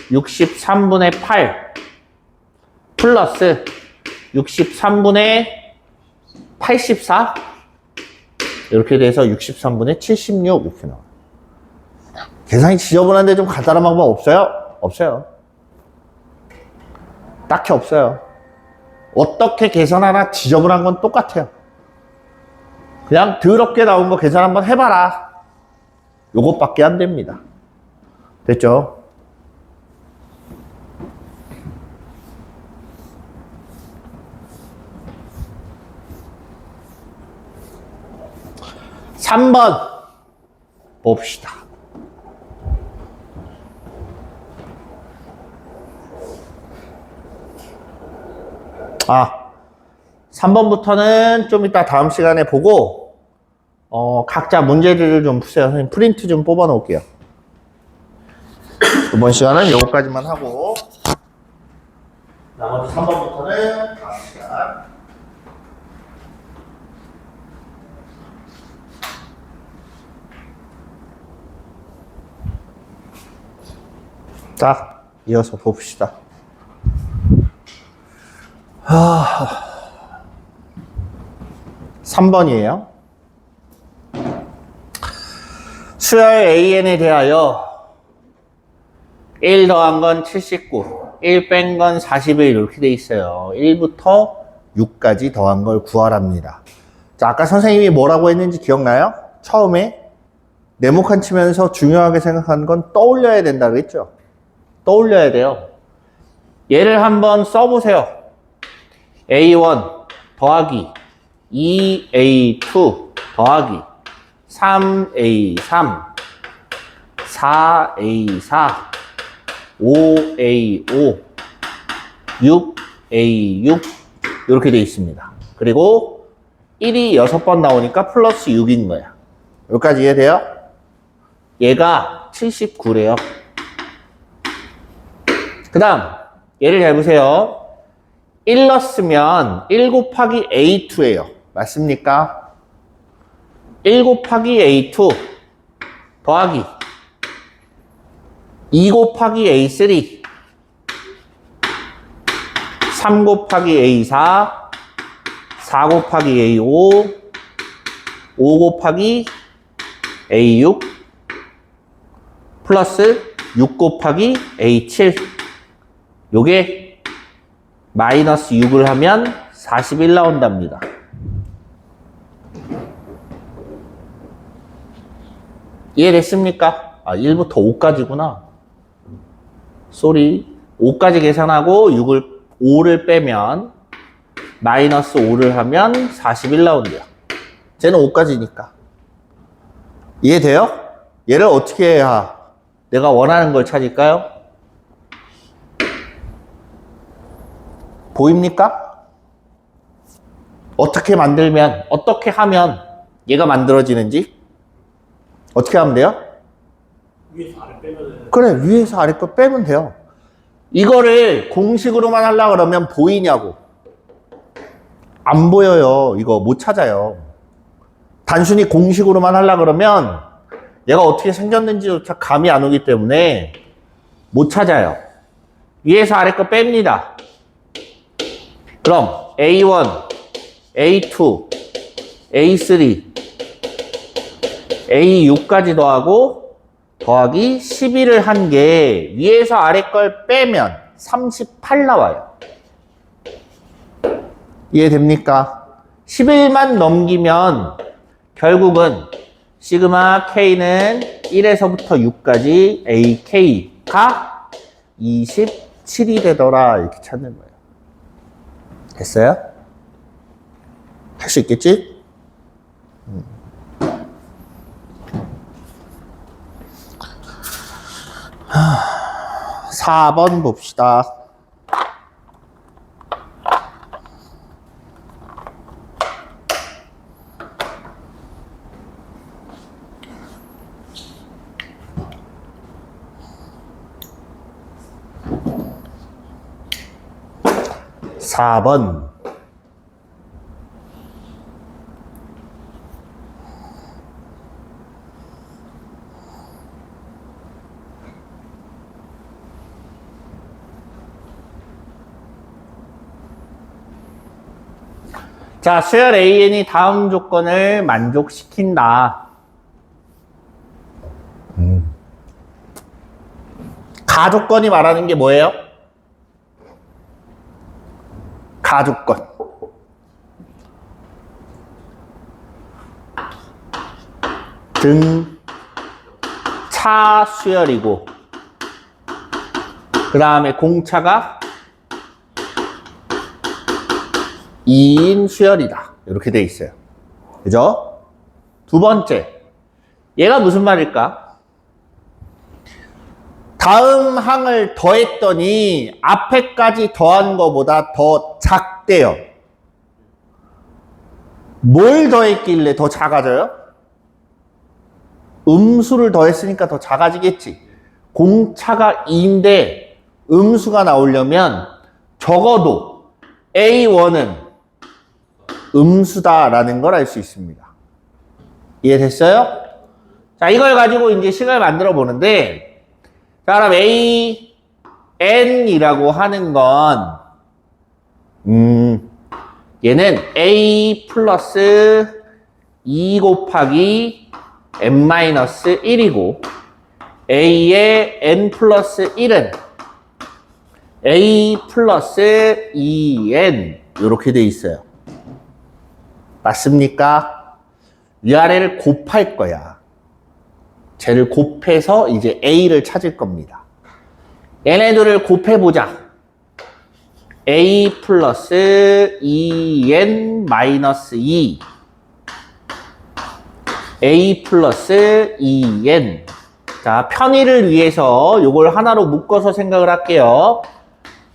63분의 8 플러스 63분의 84 이렇게 돼서 63분의 76 이렇게 나와요. 계산이 지저분한데 좀 간단한 방법 없어요? 없어요. 딱히 없어요. 어떻게 계산하나 지저분한 건 똑같아요. 그냥 더럽게 나온 거 계산 한번 해봐라. 요것밖에 안 됩니다. 됐죠? (3번) 봅시다. 아, 3번부터는 좀 이따 다음 시간에 보고 각자 문제들을 좀 푸세요. 선생님 프린트 좀 뽑아 놓을게요. 이번 시간은 요거까지만 하고 나머지 3번부터는 다음 시간. 자, 이어서 봅시다. 3번이에요. 수열 AN에 대하여 1 더한 건 79, 1 뺀 건 41 이렇게 돼 있어요. 1부터 6까지 더한 걸 구하랍니다. 자, 아까 선생님이 뭐라고 했는지 기억나요? 처음에 네모칸 치면서 중요하게 생각하는 건 떠올려야 된다 그랬죠? 떠올려야 돼요. 얘를 한번 써보세요. A1 더하기 2A2 더하기 3A3 4A4 5A5 6A6 이렇게 되어 있습니다. 그리고 1이 6번 나오니까 플러스 6인 거야. 여기까지 이해돼요? 얘가 79래요. 그 다음 얘를 잘 보세요. 1 넣었으면 1 곱하기 A2예요. 맞습니까? 1 곱하기 A2 더하기 2 곱하기 A3 3 곱하기 A4 4 곱하기 A5 5 곱하기 A6 플러스 6 곱하기 A7 요게 마이너스 6을 하면 41 나온답니다. 이해됐습니까? 아, 1부터 5까지구나. 쏘리. 5까지 계산하고 5를 빼면 마이너스 5를 하면 41 나온대요. 쟤는 5까지니까. 이해돼요? 얘를 어떻게 해야 내가 원하는 걸 찾을까요? 보입니까? 어떻게 만들면, 어떻게 하면 얘가 만들어지는지? 어떻게 하면 돼요? 위에서 아래 빼면은 그래, 위에서 아래 거 빼면 돼요. 이거를 공식으로만 하려고 그러면 보이냐고. 안 보여요. 이거 못 찾아요. 단순히 공식으로만 하려고 그러면 얘가 어떻게 생겼는지조차 감이 안 오기 때문에 못 찾아요. 위에서 아래 거 뺍니다. 그럼 A1, A2, A3, A6까지 더하고 더하기 11을 한 게 위에서 아래 걸 빼면 38 나와요. 이해됩니까? 11만 넘기면 결국은 시그마 K는 1에서부터 6까지 AK가 27이 되더라 이렇게 찾는 거예요. 됐어요? 할 수 있겠지? 4번 봅시다. (4번) 자, 수열 AN이 다음 조건을 만족시킨다. 가조건이 말하는 게 뭐예요? 가주권. 등, 차 수열이고, 그 다음에 공차가 2인 수열이다. 이렇게 돼 있어요. 그죠? 두 번째. 얘가 무슨 말일까? 다음 항을 더했더니 앞에까지 더한 것보다 더 작대요. 뭘 더했길래 더 작아져요? 음수를 더했으니까 더 작아지겠지. 공차가 2인데 음수가 나오려면 적어도 A1은 음수다라는 걸 알 수 있습니다. 이해됐어요? 자, 이걸 가지고 이제 식을 만들어 보는데, 자, 그럼 N이라고 하는 건, 얘는 A 플러스 2 곱하기 n-1이고, A의 n 플러스 1은 A 플러스 2n, 이렇게 돼 있어요. 맞습니까? 위아래를 곱할 거야. 쟤를 곱해서 이제 A를 찾을 겁니다. 얘네들을 곱해보자. A 플러스 2n 마이너스 2. A 플러스 2n. 자, 편의를 위해서 이걸 하나로 묶어서 생각을 할게요.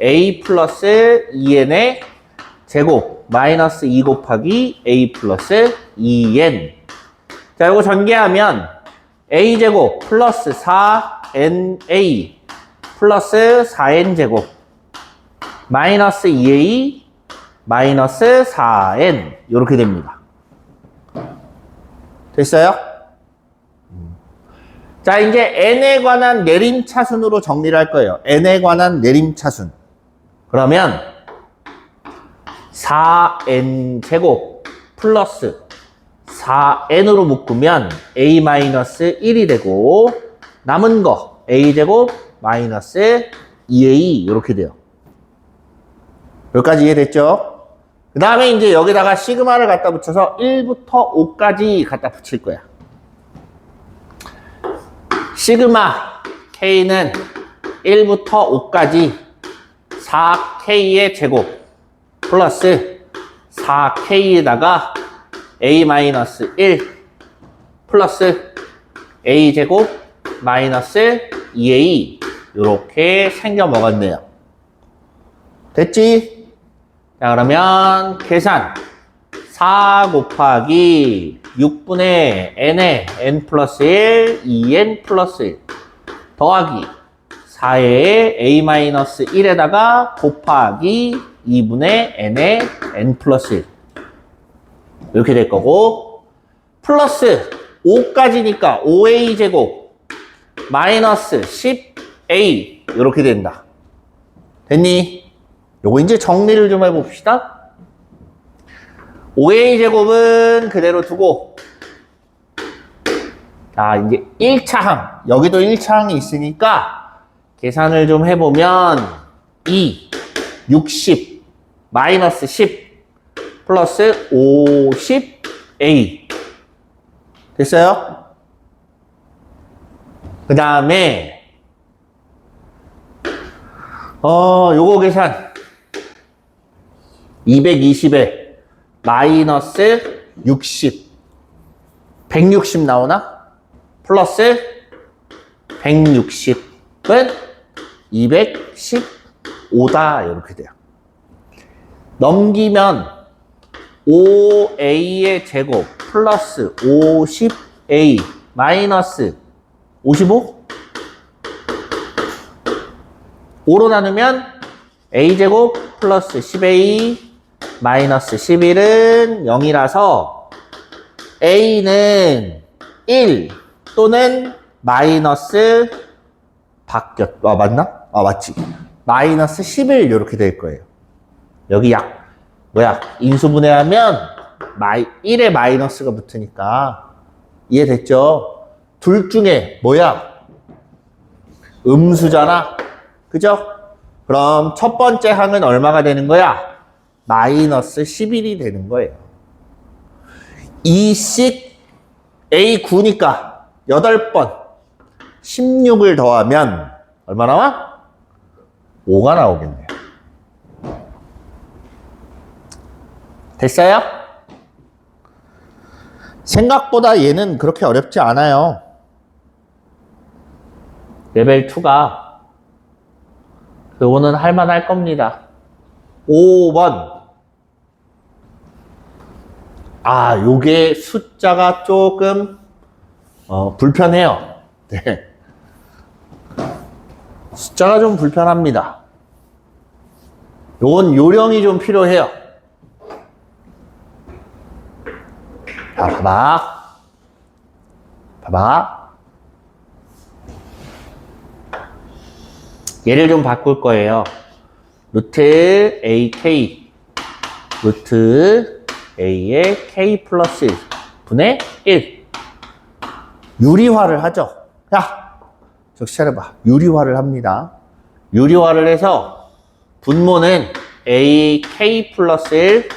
A 플러스 2n의 제곱 마이너스 2 곱하기 A 플러스 2n. 자, 이거 전개하면 A 제곱 플러스 4na 플러스 4n 제곱 마이너스 2a 마이너스 4n 이렇게 됩니다. 됐어요? 자, 이제 n에 관한 내림차순으로 정리를 할 거예요. n에 관한 내림차순. 그러면 4n 제곱 플러스 4n으로 묶으면 a-1이 되고, 남은 거 a 제곱 마이너스 2a 이렇게 돼요. 여기까지 이해됐죠? 그 다음에 이제 여기다가 시그마를 갖다 붙여서 1부터 5까지 갖다 붙일 거야. 시그마 K는 1부터 5까지 4K의 제곱 플러스 4K에다가 A-1 플러스 A제곱 마이너스 2A 이렇게 생겨 먹었네요. 됐지? 자, 그러면 계산 4 곱하기 6분의 n에 n 플러스 1, 2n 플러스 1 더하기 4의 a-1에다가 곱하기 2분의 n에 n 플러스 1 이렇게 될 거고, 플러스 5까지니까 5a 제곱 마이너스 10a 이렇게 된다. 됐니? 요거 이제 정리를 좀 해봅시다. 5a 제곱은 그대로 두고, 자, 이제 1차 항, 여기도 1차 항이 있으니까 계산을 좀 해보면 2, 60, 마이너스 10, 플러스 50a 됐어요? 그 다음에 요거 계산 220에 마이너스 60 160 나오나? 플러스 160은 215다 이렇게 돼요. 넘기면 5a의 제곱 플러스 50a 마이너스 55? 5로 나누면 a제곱 플러스 10a 마이너스 11은 0이라서 a는 1 또는 마이너스 맞나? 맞지. 마이너스 11 이렇게 될 거예요. 여기 인수분해하면 1에 마이너스가 붙으니까 이해됐죠? 둘 중에 음수잖아. 그죠? 그럼 첫 번째 항은 얼마가 되는 거야? 마이너스 11이 되는 거예요. 2씩 A9니까 8번 16을 더하면 얼마 나와? 5가 나오겠네요. 됐어요? 생각보다 얘는 그렇게 어렵지 않아요. 레벨 2가 요거는 할만할 겁니다. 5번. 아, 요게 숫자가 조금 불편해요. 네. 숫자가 좀 불편합니다. 요건 요령이 좀 필요해요. 자, 봐봐. 얘를 좀 바꿀 거예요. 루트 AK 루트 A의 K 플러스 1 분의 1 유리화를 하죠. 야, 정신 차려봐. 유리화를 합니다. 유리화를 해서 분모는 AK 플러스 1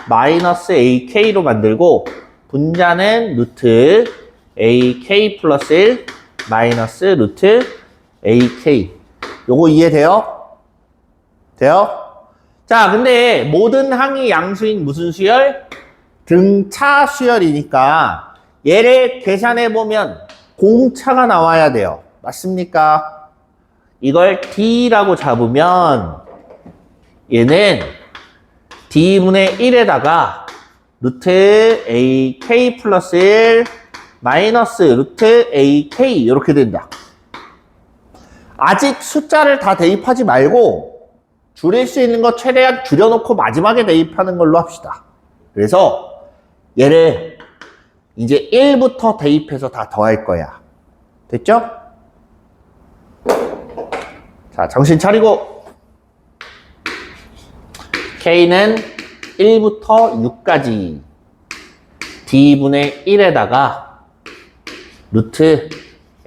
마이너스 AK로 만들고 분자는 루트 AK 플러스 1 마이너스 루트 AK. 요거 이해돼요? 돼요? 자, 근데 모든 항이 양수인 무슨 수열? 등차 수열이니까 얘를 계산해보면 공차가 나와야 돼요. 맞습니까? 이걸 D라고 잡으면 얘는 D분의 1에다가 루트 AK 플러스 1 마이너스 루트 AK 이렇게 된다. 아직 숫자를 다 대입하지 말고 줄일 수 있는 거 최대한 줄여놓고 마지막에 대입하는 걸로 합시다. 그래서 얘를 이제 1부터 대입해서 다 더할 거야. 됐죠? 자, 정신 차리고 K는 1부터 6까지 D분의 1에다가 루트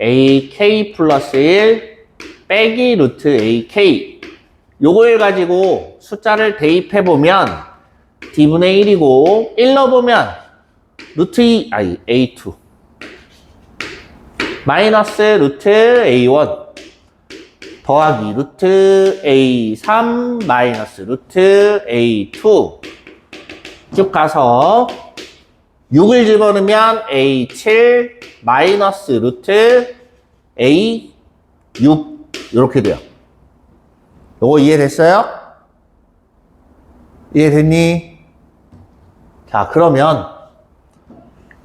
AK 플러스 1 빼기 루트 AK 요걸 가지고 숫자를 대입해보면 D분의 1이고 1 넣어보면 루트 2, A2 마이너스 루트 A1 더하기 루트 A3 마이너스 루트 A2 쭉 가서 6을 집어넣으면 A7 마이너스 루트 A6 이렇게 돼요. 요거 이해됐어요? 이해됐니? 자, 그러면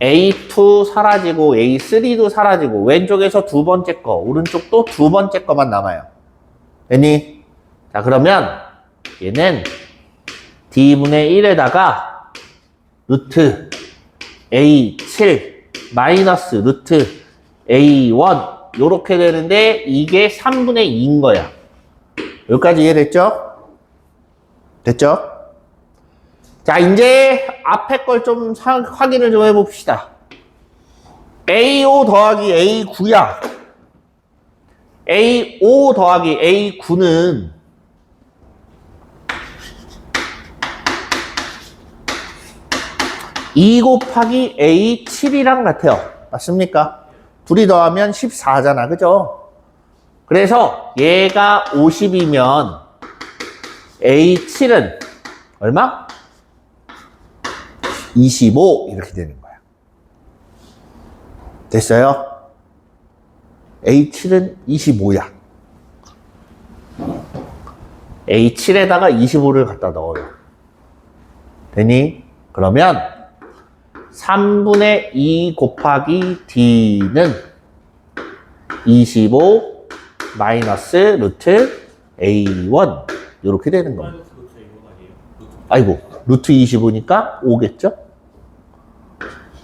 A2 사라지고 A3도 사라지고 왼쪽에서 두 번째 거, 오른쪽도 두 번째 거만 남아요. 됐니? 자, 그러면 얘는 D분의 1에다가 루트 A7 마이너스 루트 A1 요렇게 되는데 이게 3분의 2인 거야. 여기까지 이해됐죠? 됐죠? 자, 이제 앞에 걸 좀 확인을 좀 해봅시다. A5 더하기 A9야. A5 더하기 A9는 (2) 곱하기 A7이랑 같아요. 맞습니까? 둘이 더하면 14잖아. 그죠? 그래서 얘가 50이면 A7은 얼마? 25 이렇게 되는 거야. 됐어요? A7은 25야. A7에다가 25를 갖다 넣어요. 되니? 그러면 3분의 2 곱하기 D는 25 마이너스 루트 A1 이렇게 되는 겁니다. 아이고, 루트 25니까 5겠죠?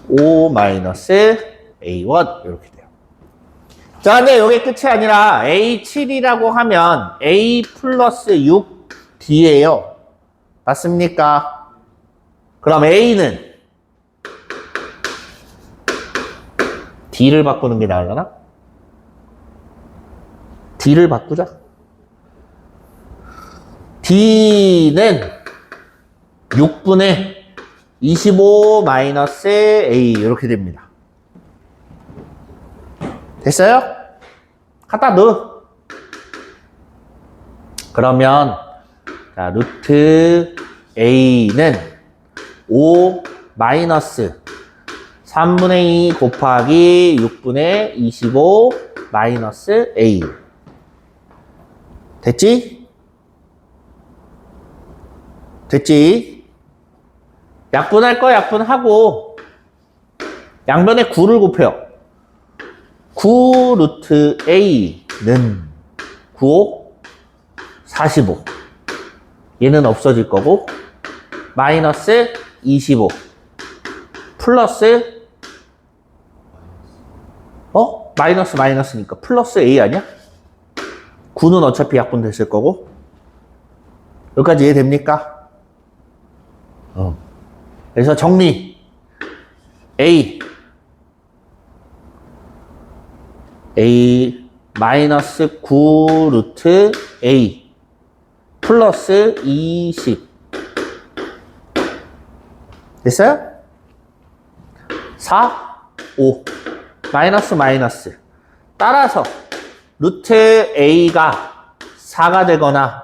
5 마이너스 A1 이렇게 돼요. 자, 근데 이게 끝이 아니라 A7이라고 하면 A 플러스 6D예요. 맞습니까? 그럼 A는 D를 바꾸는 게 나으려나? D를 바꾸자. D는 6분의 25 마이너스 A 이렇게 됩니다. 됐어요? 갖다 넣어. 그러면 자, 루트 A는 5 마이너스 3분의 2 곱하기 6분의 25 마이너스 A. 됐지? 됐지? 약분할 거 약분하고 양변에 9를 곱해요. 9 루트 A는 9, 45. 얘는 없어질 거고 마이너스 25 플러스 마이너스니까 플러스 A 아니야? 9는 어차피 약분됐을 거고 여기까지 이해됩니까? 그래서 정리 A 마이너스 9 루트 A 플러스 20 됐어요? 4, 5 마이너스 따라서 루트 A가 4가 되거나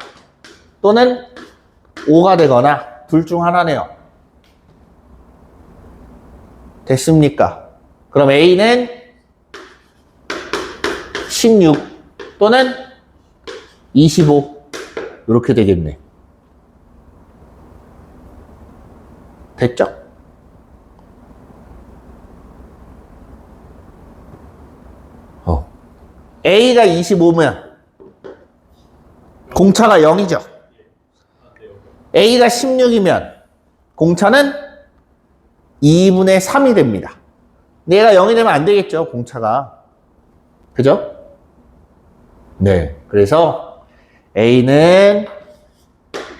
또는 5가 되거나 둘 중 하나네요. 됐습니까? 그럼 A는 16 또는 25 이렇게 되겠네. 됐죠? A가 25면 공차가 0이죠. A가 16이면 공차는 2분의 3이 됩니다. 얘가 0이 되면 안 되겠죠, 공차가. 그죠? 네. 그래서 A는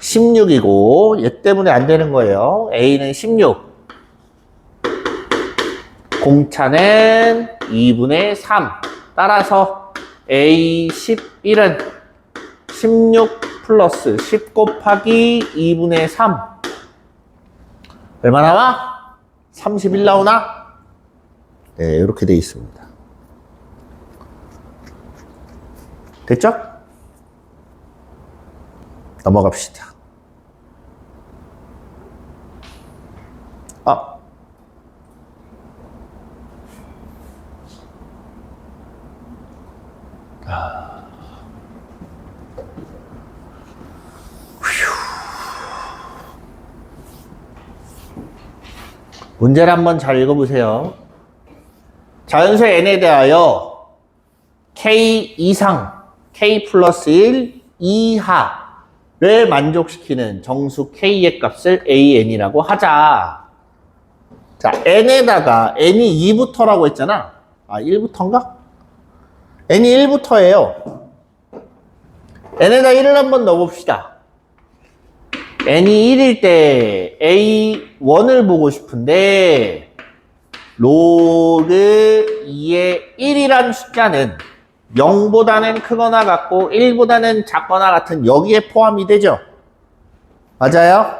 16이고 얘 때문에 안 되는 거예요. A는 16. 공차는 2분의 3. 따라서 A11은 16 플러스 10 곱하기 2분의 3. 얼마 나와? 31 나오나? 네, 이렇게 돼 있습니다. 됐죠? 넘어갑시다. 문제를 한번 잘 읽어보세요. 자연수 n에 대하여 k 이상, k 플러스 1 이하를 만족시키는 정수 k의 값을 an이라고 하자. 자, n에다가 n이 2부터라고 했잖아. 1부터인가? n이 1부터예요. n에다 1을 한번 넣어봅시다. n이 1일 때 a1을 보고 싶은데 로그 2의 1이란 숫자는 0보다는 크거나 같고 1보다는 작거나 같은 여기에 포함이 되죠. 맞아요?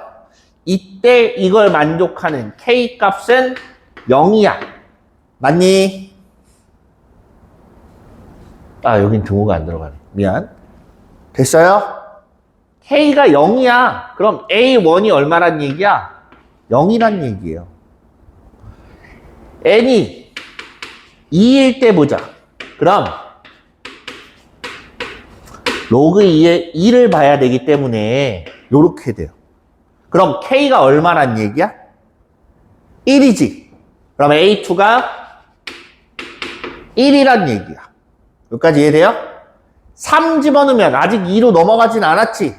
이때 이걸 만족하는 k 값은 0이야. 맞니? 여긴 등호가 안 들어가네. 미안. 됐어요? K가 0이야. 그럼 A1이 얼마란 얘기야? 0이란 얘기예요. N이 2일 때 보자. 그럼 로그 2의 2를 봐야 되기 때문에 요렇게 돼요. 그럼 K가 얼마란 얘기야? 1이지. 그럼 A2가 1이란 얘기야. 여기까지 이해돼요? 3 집어넣으면 아직 2로 넘어가진 않았지.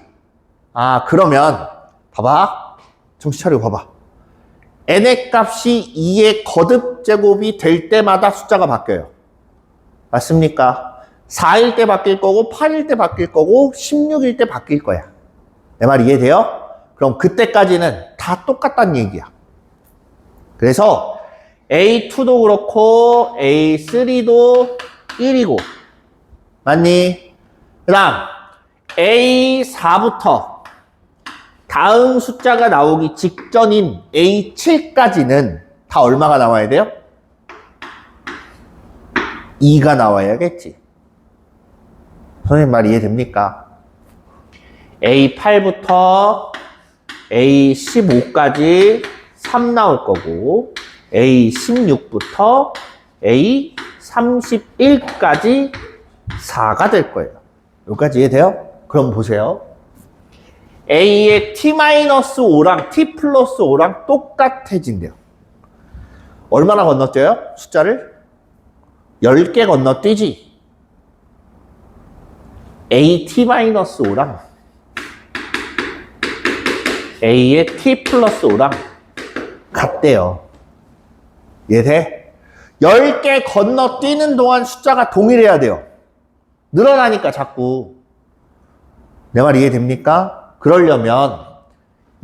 그러면 봐봐. 정신 차리고 봐봐. n의 값이 2의 거듭 제곱이 될 때마다 숫자가 바뀌어요. 맞습니까? 4일 때 바뀔 거고 8일 때 바뀔 거고 16일 때 바뀔 거야. 내 말 이해돼요? 그럼 그때까지는 다 똑같다는 얘기야. 그래서 A2도 그렇고 A3도 1이고 맞니? 그 다음 A4부터 다음 숫자가 나오기 직전인 A7까지는 다 얼마가 나와야 돼요? 2가 나와야겠지. 선생님 말 이해됩니까? A8부터 A15까지 3 나올 거고 A16부터 A31까지 4가 될 거예요. 여기까지 이해돼요? 그럼 보세요. A의 T-5랑 T 플러스 5랑 똑같아진대요. 얼마나 건너뛰어요? 숫자를? 10개 건너뛰지. A T-5랑 A의 T 플러스 5랑 같대요. 이해돼? 10개 건너뛰는 동안 숫자가 동일해야 돼요. 늘어나니까 자꾸. 내 말 이해됩니까? 그러려면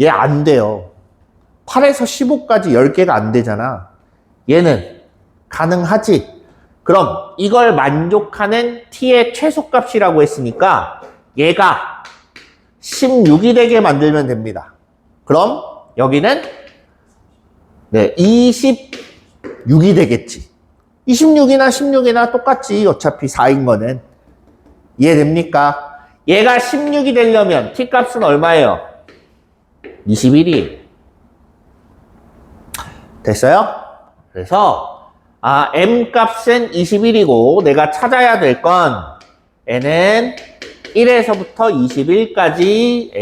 얘 안 돼요. 8에서 15까지 10개가 안 되잖아. 얘는 가능하지. 그럼 이걸 만족하는 t의 최소값이라고 했으니까 얘가 16이 되게 만들면 됩니다. 그럼 여기는 26이 되겠지. 26이나 16이나 똑같지. 어차피 4인 거는. 이해됩니까? 얘가 16이 되려면 t값은 얼마예요? 21이에요. 됐어요? 그래서 m값은 21이고 내가 찾아야 될 건 n은 1에서부터 21까지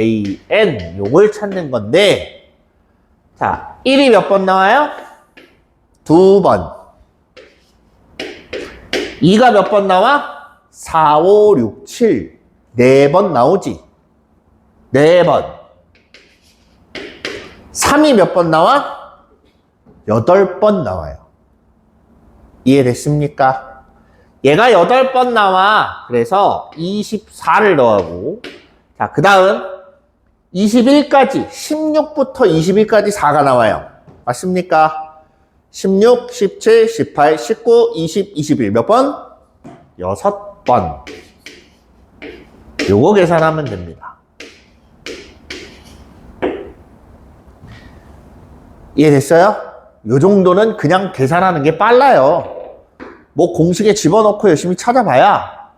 an 요걸 찾는 건데 자 1이 몇 번 나와요? 2번. 2가 몇 번 나와? 4, 5, 6, 7 4번 나오지. 4번. 3이 몇 번 나와? 8번 나와요. 이해됐습니까? 얘가 8번 나와. 그래서 24를 더하고 자, 그 다음 21까지 16부터 21까지 4가 나와요. 맞습니까? 16, 17, 18, 19, 20, 21 몇 번? 6번. 요거 계산하면 됩니다. 이해됐어요? 요 정도는 그냥 계산하는 게 빨라요. 뭐 공식에 집어넣고 열심히 찾아봐야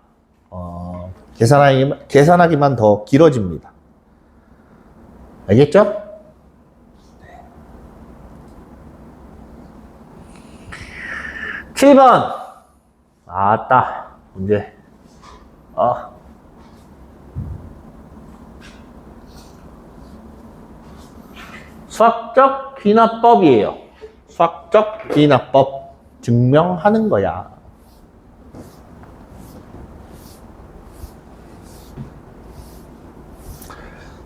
계산하기만 더 길어집니다. 알겠죠? 7번. 아따, 문제. 수학적 귀납법이에요. 수학적 귀납법. 증명하는 거야.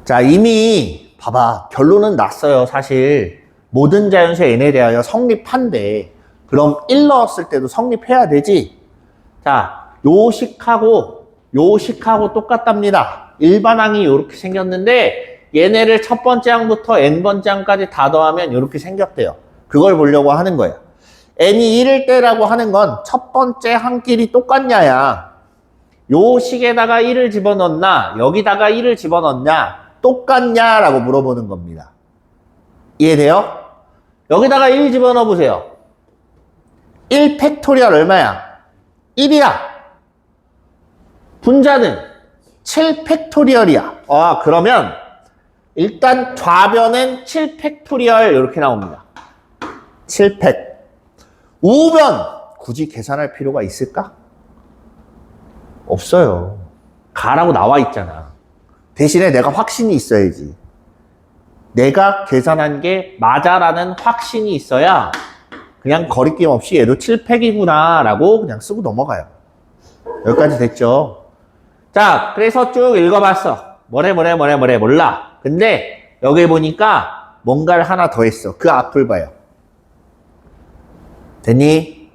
자, 이미 봐봐. 결론은 났어요. 사실 모든 자연수 n에 대하여 성립한대. 그럼 1 넣었을 때도 성립해야 되지. 자, 요식하고 똑같답니다. 일반항이 이렇게 생겼는데 얘네를 첫 번째 항부터 n번째 항까지 다 더하면 이렇게 생겼대요. 그걸 보려고 하는 거예요. n이 1일 때라고 하는 건 첫 번째 항끼리 똑같냐야. 요 식에다가 1을 집어넣나 여기다가 1을 집어넣냐 똑같냐라고 물어보는 겁니다. 이해돼요? 여기다가 1 집어넣어 보세요. 1 팩토리얼 얼마야? 1이야. 분자는 7 팩토리얼이야. 그러면 일단 좌변은 7 팩토리얼 이렇게 나옵니다. 7팩. 우변 굳이 계산할 필요가 있을까? 없어요. 가라고 나와 있잖아. 대신에 내가 확신이 있어야지. 내가 계산한 게 맞아라는 확신이 있어야 그냥 거리낌 없이 얘도 7팩이구나 라고 그냥 쓰고 넘어가요. 여기까지 됐죠? 자, 그래서 쭉 읽어봤어. 뭐래 몰라. 근데 여기 보니까 뭔가를 하나 더 했어. 그 앞을 봐요. 됐니?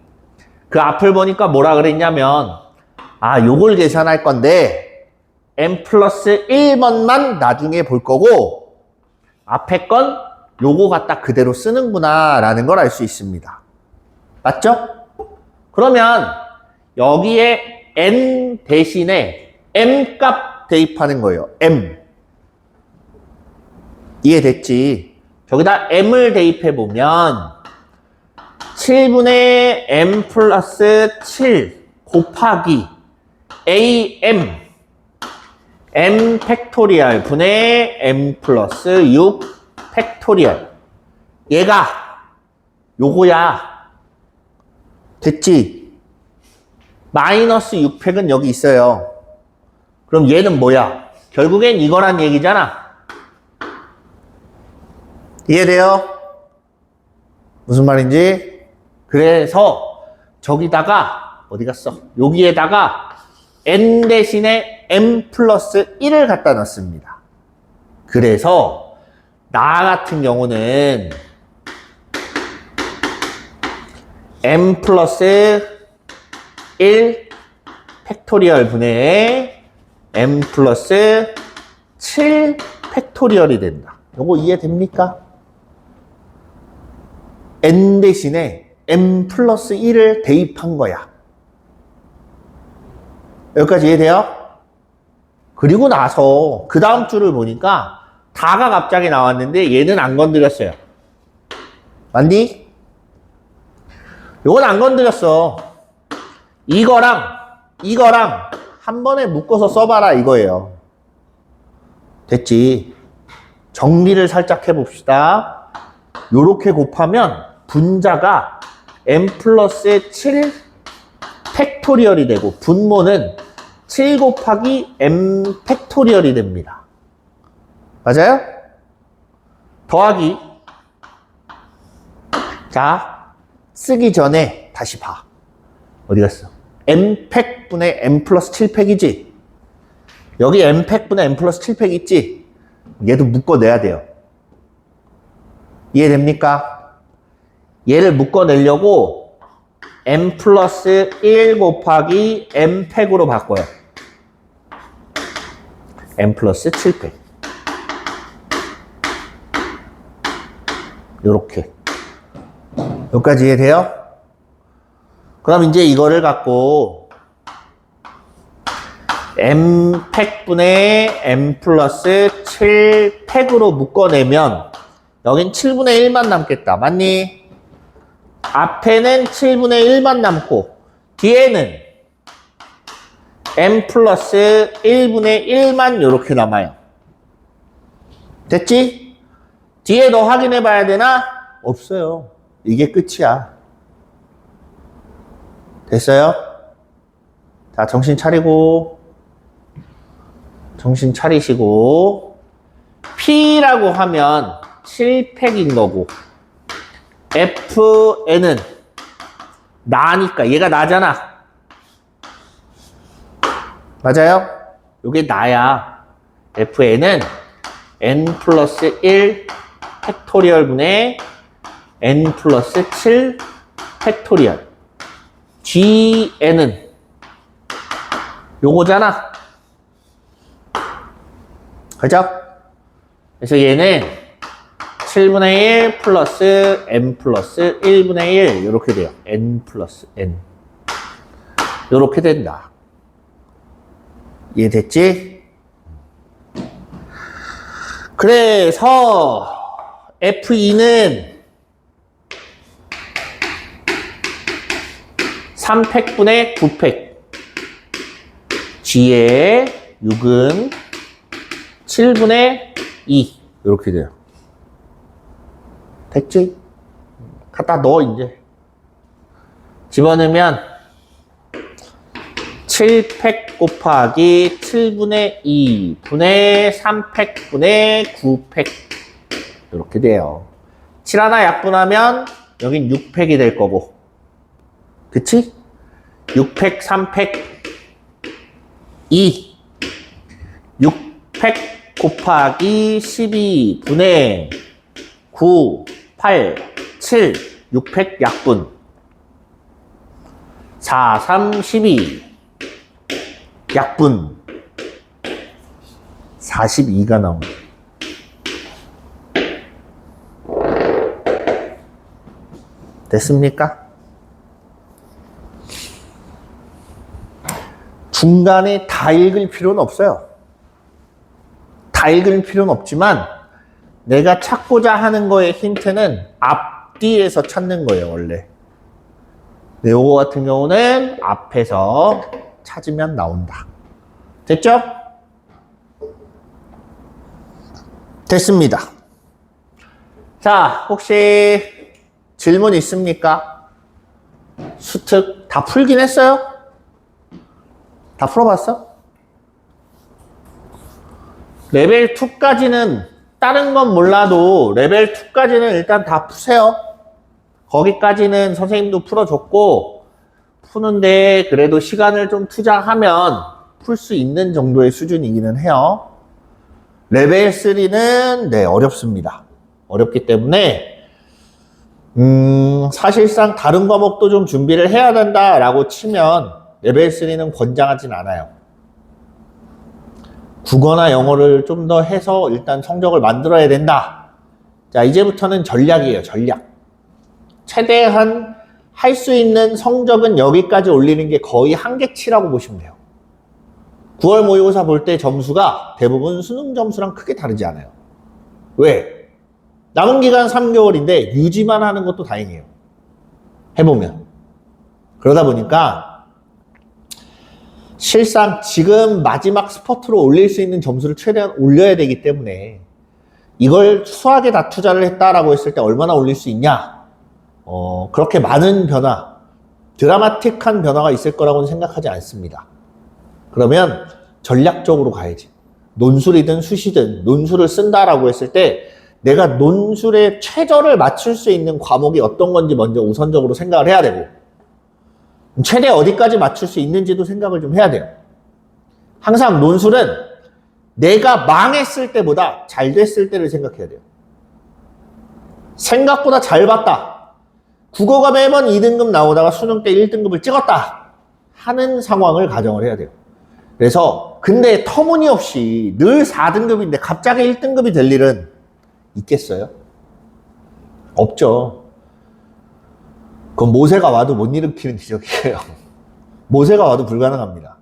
그 앞을 보니까 뭐라 그랬냐면 요걸 계산할 건데 n 플러스 1번만 나중에 볼 거고 앞에 건 요거 갖다 그대로 쓰는구나 라는 걸 알 수 있습니다. 맞죠? 그러면 여기에 n 대신에 m 값 대입하는 거예요. m. 이해됐지? 저기다 m을 대입해보면 7분의 m 플러스 7 곱하기 am m 팩토리얼 분의 m 플러스 6 팩토리얼 얘가 요거야. 됐지? 마이너스 6팩은 여기 있어요. 그럼 얘는 뭐야? 결국엔 이거란 얘기잖아. 이해돼요? 무슨 말인지? 그래서 저기다가 어디 갔어? 여기에다가 n 대신에 m 플러스 1을 갖다 놨습니다. 그래서 나 같은 경우는 m 플러스 1 팩토리얼 분의 m 플러스 7 팩토리얼이 된다. 요거 이해됩니까? n 대신에 m 플러스 1을 대입한 거야. 여기까지 이해돼요? 그리고 나서 그 다음 줄을 보니까 다가 갑자기 나왔는데 얘는 안 건드렸어요. 맞니? 요건 안 건드렸어. 이거랑 한 번에 묶어서 써봐라 이거예요. 됐지? 정리를 살짝 해봅시다. 요렇게 곱하면 분자가 m 플러스 7 팩토리얼이 되고 분모는 7 곱하기 m 팩토리얼이 됩니다. 맞아요? 더하기. 자, 쓰기 전에 다시 봐. 어디 갔어? m 팩분의 m 플러스 7 팩이지? 여기 m 팩분의 m 플러스 7 팩 있지? 얘도 묶어내야 돼요. 이해됩니까? 얘를 묶어내려고 m 플러스 1 곱하기 m 팩으로 바꿔요. m 플러스 7 팩. 요렇게. 여기까지 이해돼요? 그럼 이제 이거를 갖고 m 팩분의 m 플러스 7 팩으로 묶어내면 여긴 7분의 1만 남겠다. 맞니? 앞에는 7분의 1만 남고 뒤에는 m 플러스 1분의 1만 이렇게 남아요. 됐지? 뒤에 너 확인해 봐야 되나? 없어요. 이게 끝이야. 됐어요? 자, 정신 차리고 정신 차리시고 P라고 하면 7팩인 거고 FN은 나니까 얘가 나잖아. 맞아요? 요게 나야. FN은 n 플러스 1 팩토리얼 분의 n 플러스 7 팩토리얼. GN은 요거잖아. 그죠? 그래서 얘는 7분의 1 플러스 n 플러스 1분의 1 이렇게 돼요. n 플러스 n 이렇게 된다. 이해됐지? 그래서 F2는 3팩분의 9팩 G의 6은 7분의 2 이렇게 돼요. 됐지? 갖다 넣어 이제. 집어넣으면 7팩 곱하기 7분의 2 분의 3팩 분의 9팩 이렇게 돼요. 7 하나 약분하면 여긴 6팩이 될 거고 그치? 6팩 3팩 2 6팩 곱하기 12 분의 9 8 7 6팩 약분 4 3 12 약분 42가 나옵니다. 됐습니까? 중간에 다 읽을 필요는 없어요. 다 읽을 필요는 없지만 내가 찾고자 하는 거의 힌트는 앞뒤에서 찾는 거예요, 원래. 네, 요거 같은 경우는 앞에서 찾으면 나온다. 됐죠? 됐습니다. 자, 혹시 질문 있습니까? 수특 다 풀긴 했어요? 다 풀어봤어? 레벨 2까지는 다른 건 몰라도 레벨 2까지는 일단 다 푸세요. 거기까지는 선생님도 풀어줬고, 푸는데 그래도 시간을 좀 투자하면 풀 수 있는 정도의 수준이기는 해요. 레벨 3는 네, 어렵습니다. 어렵기 때문에 사실상 다른 과목도 좀 준비를 해야 된다라고 치면 레벨 3는 권장하진 않아요. 국어나 영어를 좀 더 해서 일단 성적을 만들어야 된다. 자, 이제부터는 전략이에요, 전략. 최대한 할 수 있는 성적은 여기까지 올리는 게 거의 한계치라고 보시면 돼요. 9월 모의고사 볼 때 점수가 대부분 수능 점수랑 크게 다르지 않아요. 왜? 남은 기간 3개월인데 유지만 하는 것도 다행이에요. 해보면. 그러다 보니까 실상 지금 마지막 스퍼트로 올릴 수 있는 점수를 최대한 올려야 되기 때문에 이걸 수학에 다 투자를 했다라고 했을 때 얼마나 올릴 수 있냐? 그렇게 많은 변화, 드라마틱한 변화가 있을 거라고는 생각하지 않습니다. 그러면 전략적으로 가야지. 논술이든 수시든 논술을 쓴다라고 했을 때 내가 논술에 최저를 맞출 수 있는 과목이 어떤 건지 먼저 우선적으로 생각을 해야 되고, 최대 어디까지 맞출 수 있는지도 생각을 좀 해야 돼요. 항상 논술은 내가 망했을 때보다 잘 됐을 때를 생각해야 돼요. 생각보다 잘 봤다. 국어가 매번 2등급 나오다가 수능 때 1등급을 찍었다 하는 상황을 가정을 해야 돼요. 그래서 근데 터무니없이 늘 4등급인데 갑자기 1등급이 될 일은 있겠어요? 없죠. 그건 모세가 와도 못 일으키는 기적이에요. 모세가 와도 불가능합니다.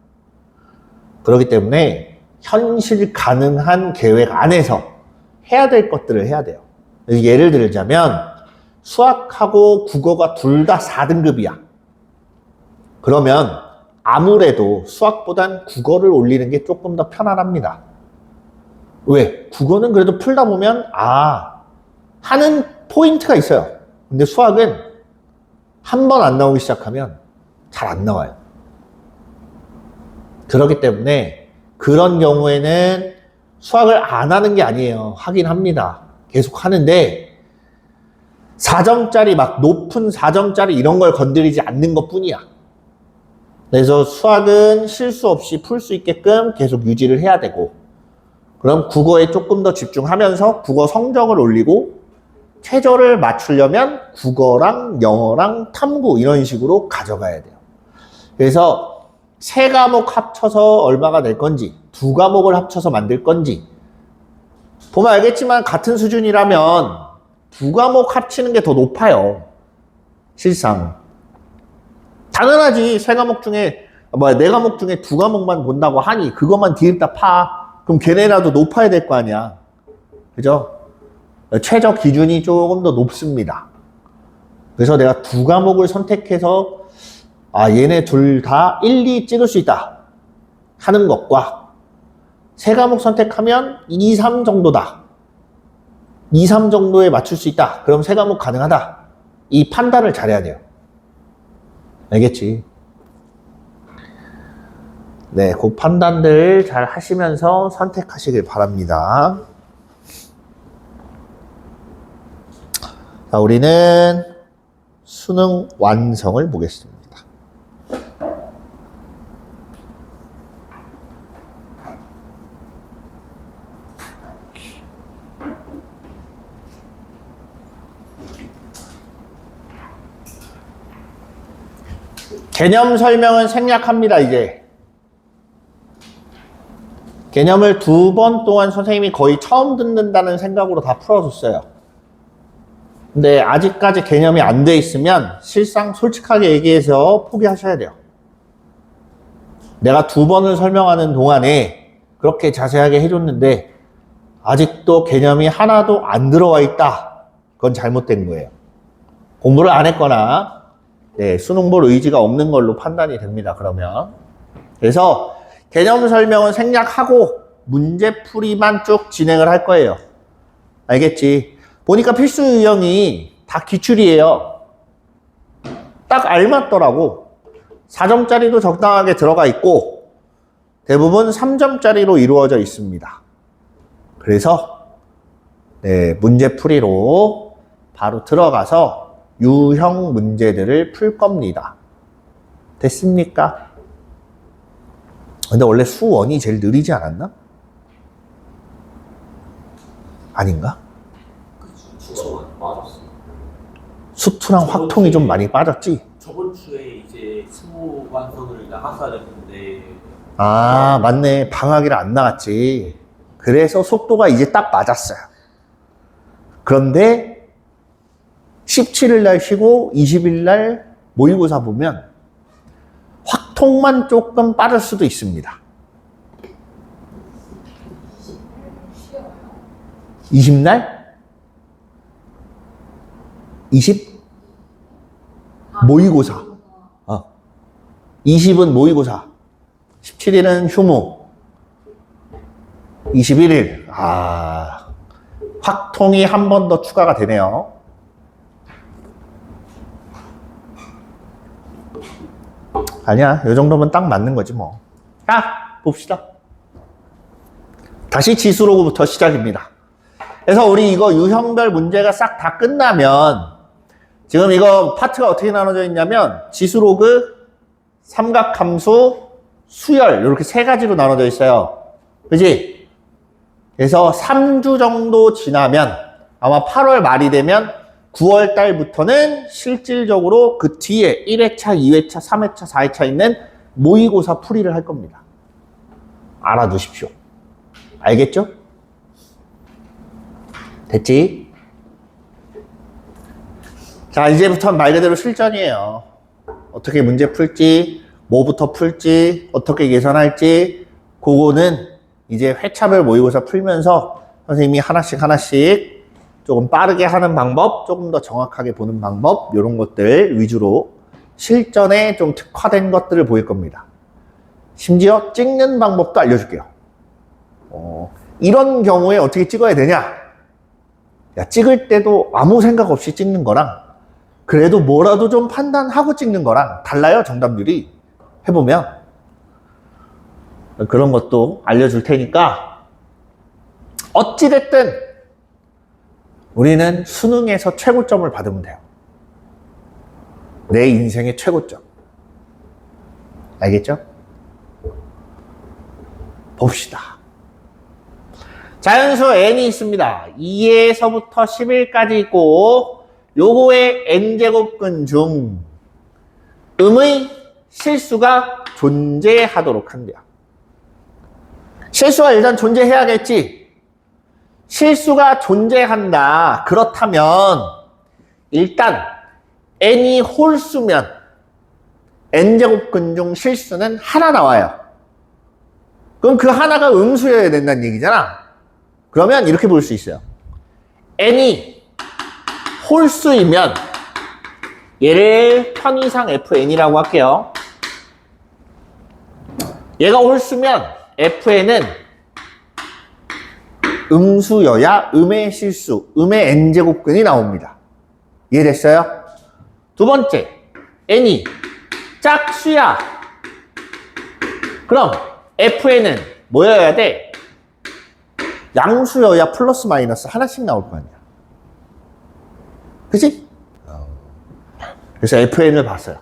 그렇기 때문에 현실 가능한 계획 안에서 해야 될 것들을 해야 돼요. 예를 들자면 수학하고 국어가 둘 다 4등급이야. 그러면 아무래도 수학보단 국어를 올리는 게 조금 더 편안합니다. 왜? 국어는 그래도 풀다 보면 하는 포인트가 있어요. 근데 수학은 한 번 안 나오기 시작하면 잘 안 나와요. 그렇기 때문에 그런 경우에는 수학을 안 하는 게 아니에요. 하긴 합니다. 계속 하는데 4점짜리 막 높은 4점짜리 이런 걸 건드리지 않는 것 뿐이야. 그래서 수학은 실수 없이 풀 수 있게끔 계속 유지를 해야 되고, 그럼 국어에 조금 더 집중하면서 국어 성적을 올리고 최저를 맞추려면 국어랑 영어랑 탐구 이런 식으로 가져가야 돼요. 그래서 3과목 합쳐서 얼마가 될 건지, 2과목을 합쳐서 만들 건지, 보면 알겠지만 같은 수준이라면 2과목 합치는 게 더 높아요. 실상. 당연하지. 3과목 중에, 4과목 중에 2과목만 본다고 하니 그것만 뒤집다 파. 그럼 걔네라도 높아야 될 거 아니야. 그죠? 최저 기준이 조금 더 높습니다. 그래서 내가 2과목을 선택해서 얘네 둘 다 1, 2 찍을 수 있다 하는 것과 3과목 선택하면 2, 3 정도다. 2, 3 정도에 맞출 수 있다. 그럼 3과목 가능하다. 이 판단을 잘해야 돼요. 알겠지? 네, 그 판단들 잘 하시면서 선택하시길 바랍니다. 자, 우리는 수능 완성을 보겠습니다. 개념 설명은 생략합니다, 이제. 개념을 2번 동안 선생님이 거의 처음 듣는다는 생각으로 다 풀어줬어요. 근데 아직까지 개념이 안 돼 있으면 실상 솔직하게 얘기해서 포기하셔야 돼요. 내가 2번을 설명하는 동안에 그렇게 자세하게 해줬는데 아직도 개념이 하나도 안 들어와 있다. 그건 잘못된 거예요. 공부를 안 했거나 네, 수능 볼 의지가 없는 걸로 판단이 됩니다. 그러면 그래서 개념 설명은 생략하고 문제풀이만 쭉 진행을 할 거예요. 알겠지? 보니까 필수 유형이 다 기출이에요. 딱 알맞더라고. 4점짜리도 적당하게 들어가 있고 대부분 3점짜리로 이루어져 있습니다. 그래서 네, 문제풀이로 바로 들어가서 유형 문제들을 풀 겁니다. 됐습니까? 근데 원래 수원이 제일 느리지 않았나? 아닌가? 수가 빠졌어. 수투랑 확통이 좀 많이 빠졌지? 저번 주에 이제 스무 완성을 이제 하셔야 됐는데. 아, 맞네. 방학이라 안 나갔지. 그래서 속도가 이제 딱 맞았어요. 그런데 17일 날 쉬고 20일 날 모의고사 보면 확통만 조금 빠를 수도 있습니다. 20날? 20? 모의고사. 20은 모의고사. 17일은 휴무. 21일. 확통이 한 번 더 추가가 되네요. 아니야, 이 정도면 딱 맞는 거지 뭐. 자, 봅시다. 다시 지수로부터 시작입니다. 그래서 우리 이거 유형별 문제가 싹 다 끝나면 지금 이거 파트가 어떻게 나눠져 있냐면 지수로그, 삼각함수, 수열 이렇게 세 가지로 나눠져 있어요. 그지? 그래서 3주 정도 지나면 아마 8월 말이 되면 9월 달부터는 실질적으로 그 뒤에 1회차, 2회차, 3회차, 4회차 있는 모의고사 풀이를 할 겁니다. 알아두십시오. 알겠죠? 됐지? 자, 이제부터는 말 그대로 실전이에요. 어떻게 문제 풀지, 뭐부터 풀지, 어떻게 계산할지, 그거는 이제 회차별 모의고사 풀면서 선생님이 하나씩 조금 빠르게 하는 방법, 조금 더 정확하게 보는 방법, 이런 것들 위주로 실전에 좀 특화된 것들을 보일 겁니다. 심지어 찍는 방법도 알려줄게요. 이런 경우에 어떻게 찍어야 되냐? 야, 찍을 때도 아무 생각 없이 찍는 거랑 그래도 뭐라도 좀 판단하고 찍는 거랑 달라요, 정답률이. 해보면. 그런 것도 알려줄 테니까 어찌됐든 우리는 수능에서 최고점을 받으면 돼요. 내 인생의 최고점. 알겠죠? 봅시다. 자연수 n이 있습니다. 2에서부터 11까지 있고 요거의 n제곱근 중 음의 실수가 존재하도록 한대요. 실수가 일단 존재해야겠지. 실수가 존재한다. 그렇다면 일단 n이 홀수면 n제곱근 중 실수는 하나 나와요. 그럼 그 하나가 음수여야 된다는 얘기잖아. 그러면 이렇게 볼 수 있어요. n이 홀수이면 얘를 편의상 fn이라고 할게요. 얘가 홀수면 fn은 음수여야 음의 실수, 음의 n제곱근이 나옵니다. 이해됐어요? 두 번째, n이 짝수야. 그럼 fn은 뭐여야 돼? 양수여야 플러스 마이너스 하나씩 나올 거 아니야. 그치? 그래서 fn을 봤어요.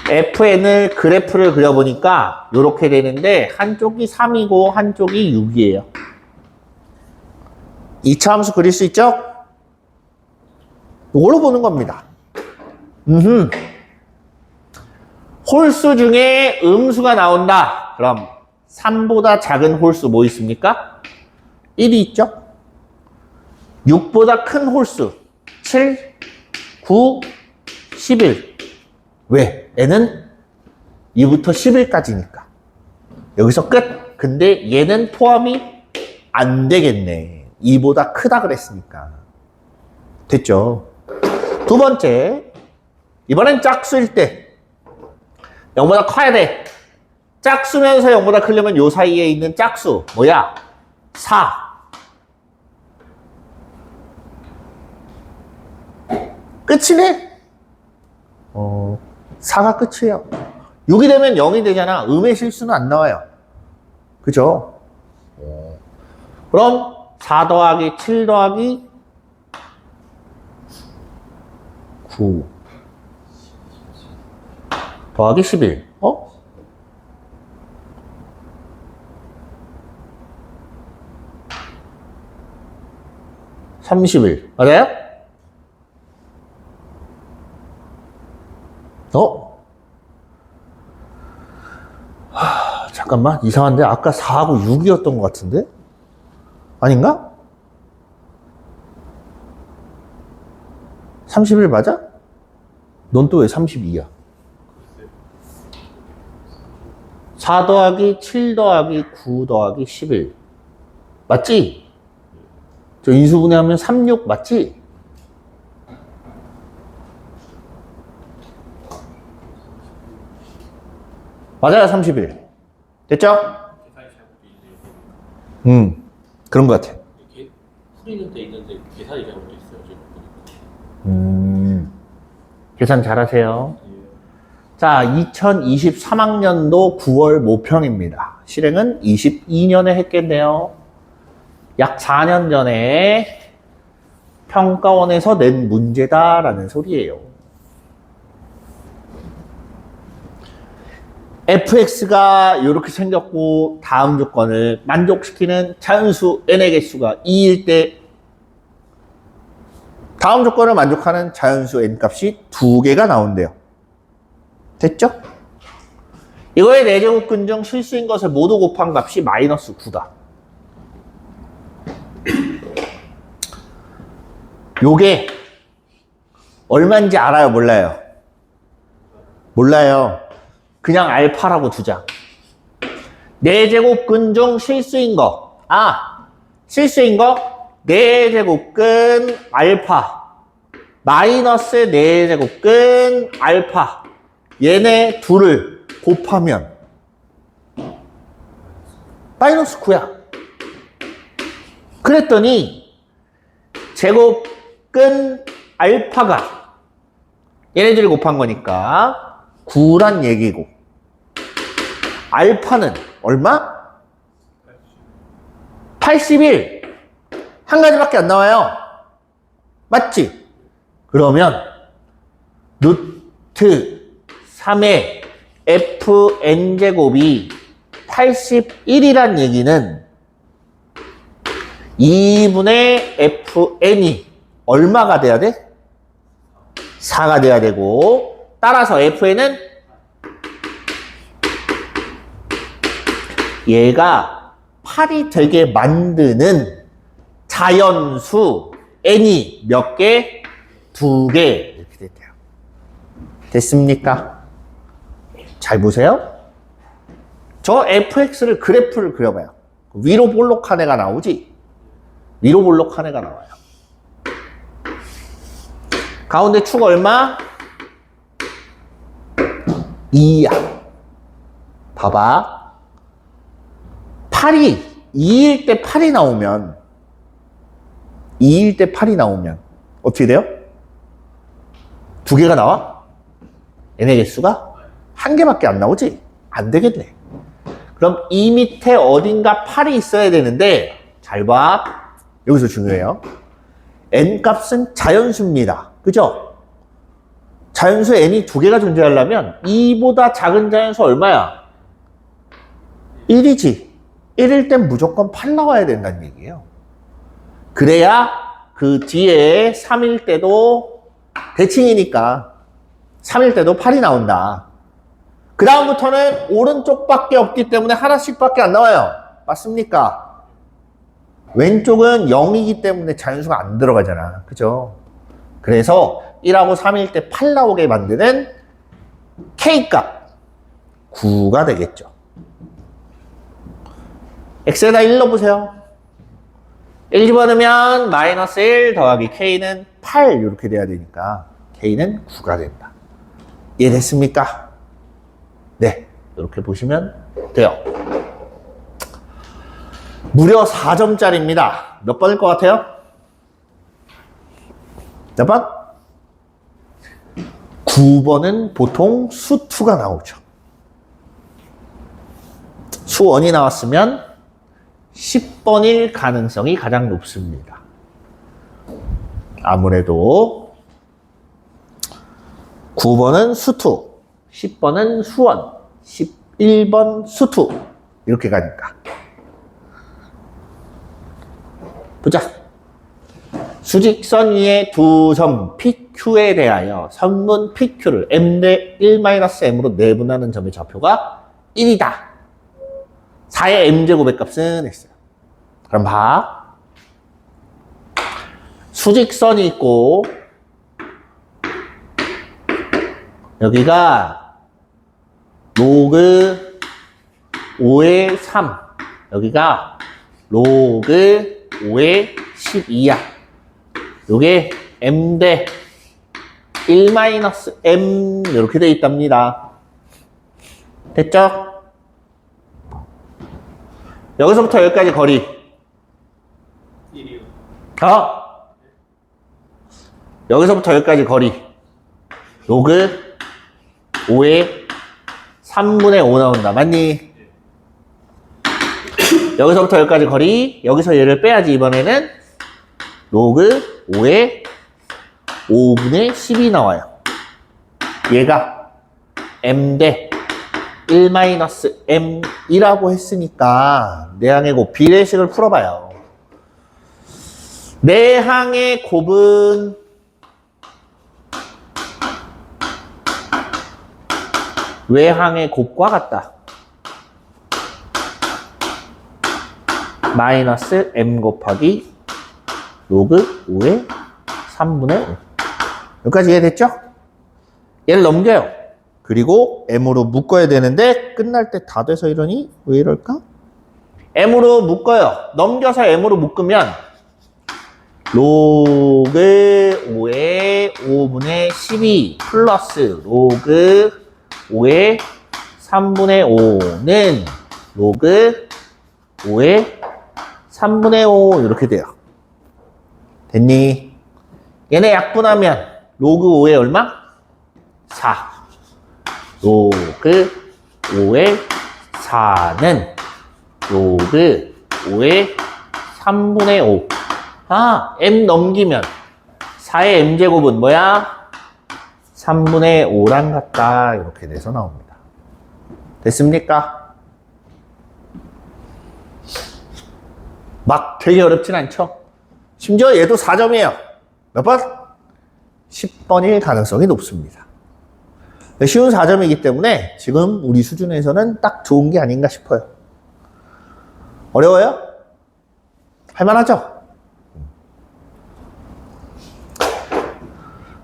fn을 그래프를 그려보니까 이렇게 되는데 한쪽이 3이고 한쪽이 6이에요. 2차 함수 그릴 수 있죠? 이걸로 보는 겁니다. 홀수 중에 음수가 나온다. 그럼 3보다 작은 홀수 뭐 있습니까? 1이 있죠? 6보다 큰 홀수 7, 9, 11. 왜? n은 2부터 11까지니까. 여기서 끝. 근데 얘는 포함이 안 되겠네. 2보다 크다 그랬으니까. 됐죠? 두 번째, 이번엔 짝수일 때 0보다 커야 돼. 짝수면서 0보다 크려면 요 사이에 있는 짝수 뭐야? 4. 끝이네? 4가 끝이에요. 6이 되면 0이 되잖아. 음의 실수는 안 나와요. 그죠? 그럼 4 더하기 7 더하기 9 더하기 11. 30일. 맞아요? 잠깐만. 이상한데? 아까 4하고 6이었던 것 같은데? 아닌가? 30일 맞아? 넌 또 왜 32야? 4 더하기 7 더하기 9 더하기 11. 맞지? 저 인수분해하면 36 맞지? 맞아요, 30일. 됐죠? 계산이 잘못돼 있네요. 그런 것 같아. 이렇게 풀이는 돼 있는데 계산이 잘못돼 있어요. 지금 보니까. 계산 잘하세요. 예. 자, 2023학년도 9월 모평입니다. 실행은 22년에 했겠네요. 약 4년 전에 평가원에서 낸 문제다라는 소리예요. fx가 이렇게 생겼고 다음 조건을 만족시키는 자연수 n의 개수가 2일 때 다음 조건을 만족하는 자연수 n 값이 2개가 나온대요. 됐죠? 이거의 4제곱근 중 실수인 것을 모두 곱한 값이 마이너스 9다. 요게 얼마인지 알아요? 몰라요? 몰라요. 그냥 알파라고 두자. 4제곱근 중 실수인 거. 실수인 거 4제곱근 알파 마이너스 4제곱근 알파 얘네 둘을 곱하면 마이너스 9야. 그랬더니 제곱근 알파가 얘네들을 곱한 거니까 9란 얘기고 알파는 얼마? 81. 한 가지밖에 안 나와요. 맞지? 그러면 루트 3의 fn제곱이 81이란 얘기는 2분의 fn이 얼마가 돼야 돼? 4가 돼야 되고 따라서 fn은 얘가 8이 되게 만드는 자연수 n이 몇 개? 2개 이렇게 됐대요. 됐습니까? 잘 보세요. 저 fx를 그래프를 그려봐요. 위로 볼록한 애가 나오지? 위로 볼록한 애가 나와요. 가운데 축 얼마? 2야. 봐봐. 8이 2일 때 8이 나오면 2일 때 8이 나오면 어떻게 돼요? 2개가 나와? n의 개수가? 1개밖에 안 나오지? 안 되겠네. 그럼 이 밑에 어딘가 8이 있어야 되는데 잘 봐. 여기서 중요해요. n 값은 자연수입니다. 그죠? 자연수 n이 2개가 존재하려면 2보다 작은 자연수 얼마야? 1이지. 1일 땐 무조건 8 나와야 된다는 얘기예요. 그래야 그 뒤에 3일 때도 대칭이니까 3일 때도 8이 나온다. 그 다음부터는 오른쪽밖에 없기 때문에 하나씩밖에 안 나와요. 맞습니까? 왼쪽은 0이기 때문에 자연수가 안 들어가잖아. 그죠? 그래서 1하고 3일 때 8 나오게 만드는 K값 9가 되겠죠. x에다 1 넣어보세요. 1 집어넣으면 마이너스 1 더하기 k는 8 이렇게 돼야 되니까 k는 9가 된다. 이해됐습니까? 네, 이렇게 보시면 돼요. 무려 4점짜리입니다. 몇 번일 것 같아요? 몇 번? 9번은 보통 수2가 나오죠. 수1이 나왔으면 10번일 가능성이 가장 높습니다. 아무래도 9번은 수2, 10번은 수1, 11번 수2 이렇게 가니까. 보자. 수직선 위의 두 점 PQ에 대하여 선분 PQ를 M 대 1-M으로 내분하는 점의 좌표가 1이다. 4의 M제곱의 값은 했어요. 그럼 봐. 수직선이 있고 여기가 로그 5의 3 여기가 로그 5의 12야. 요게 M 대 1-M 이렇게 돼 있답니다. 됐죠? 여기서부터 여기까지 거리 1이요. 여기서부터 여기까지 거리 로그 5의 3분의 5 나온다. 맞니? 여기서부터 여기까지 거리 여기서 얘를 빼야지. 이번에는 로그 5의 5분의 10이 나와요. 얘가 M 대 1-M이라고 했으니까 내항의 곱 비례식을 풀어봐요. 내항의 곱은 외항의 곱과 같다. 마이너스 M 곱하기 로그 5의 3분의 5. 여기까지 이해됐죠? 얘를 넘겨요. 그리고 M으로 묶어야 되는데 끝날 때 다 돼서 이러니? 왜 이럴까? M으로 묶어요. 넘겨서 M으로 묶으면 로그 5의 5분의 12 플러스 로그 5의 3분의 5는 로그 5의 3분의 5 이렇게 돼요. 됐니? 얘네 약분하면 로그 5의 얼마? 4. 로그 5의 4는 로그 5의 3분의 5. M 넘기면 4의 M제곱은 뭐야? 3분의 5랑 같다. 이렇게 돼서 나옵니다. 됐습니까? 막 되게 어렵진 않죠? 심지어 얘도 4점이에요. 몇 번? 10번일 가능성이 높습니다. 쉬운 4점이기 때문에 지금 우리 수준에서는 딱 좋은 게 아닌가 싶어요. 어려워요? 할만하죠?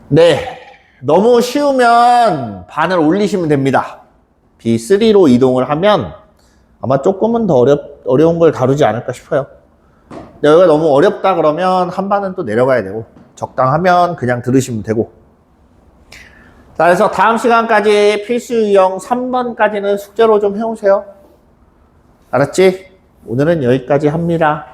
네. 너무 쉬우면 반을 올리시면 됩니다. B3로 이동을 하면 아마 조금은 더 어려운 걸 다루지 않을까 싶어요. 근데 여기가 너무 어렵다 그러면 한 반은 또 내려가야 되고 적당하면 그냥 들으시면 되고. 자, 그래서 다음 시간까지 필수 유형 3번까지는 숙제로 좀 해오세요. 알았지? 오늘은 여기까지 합니다.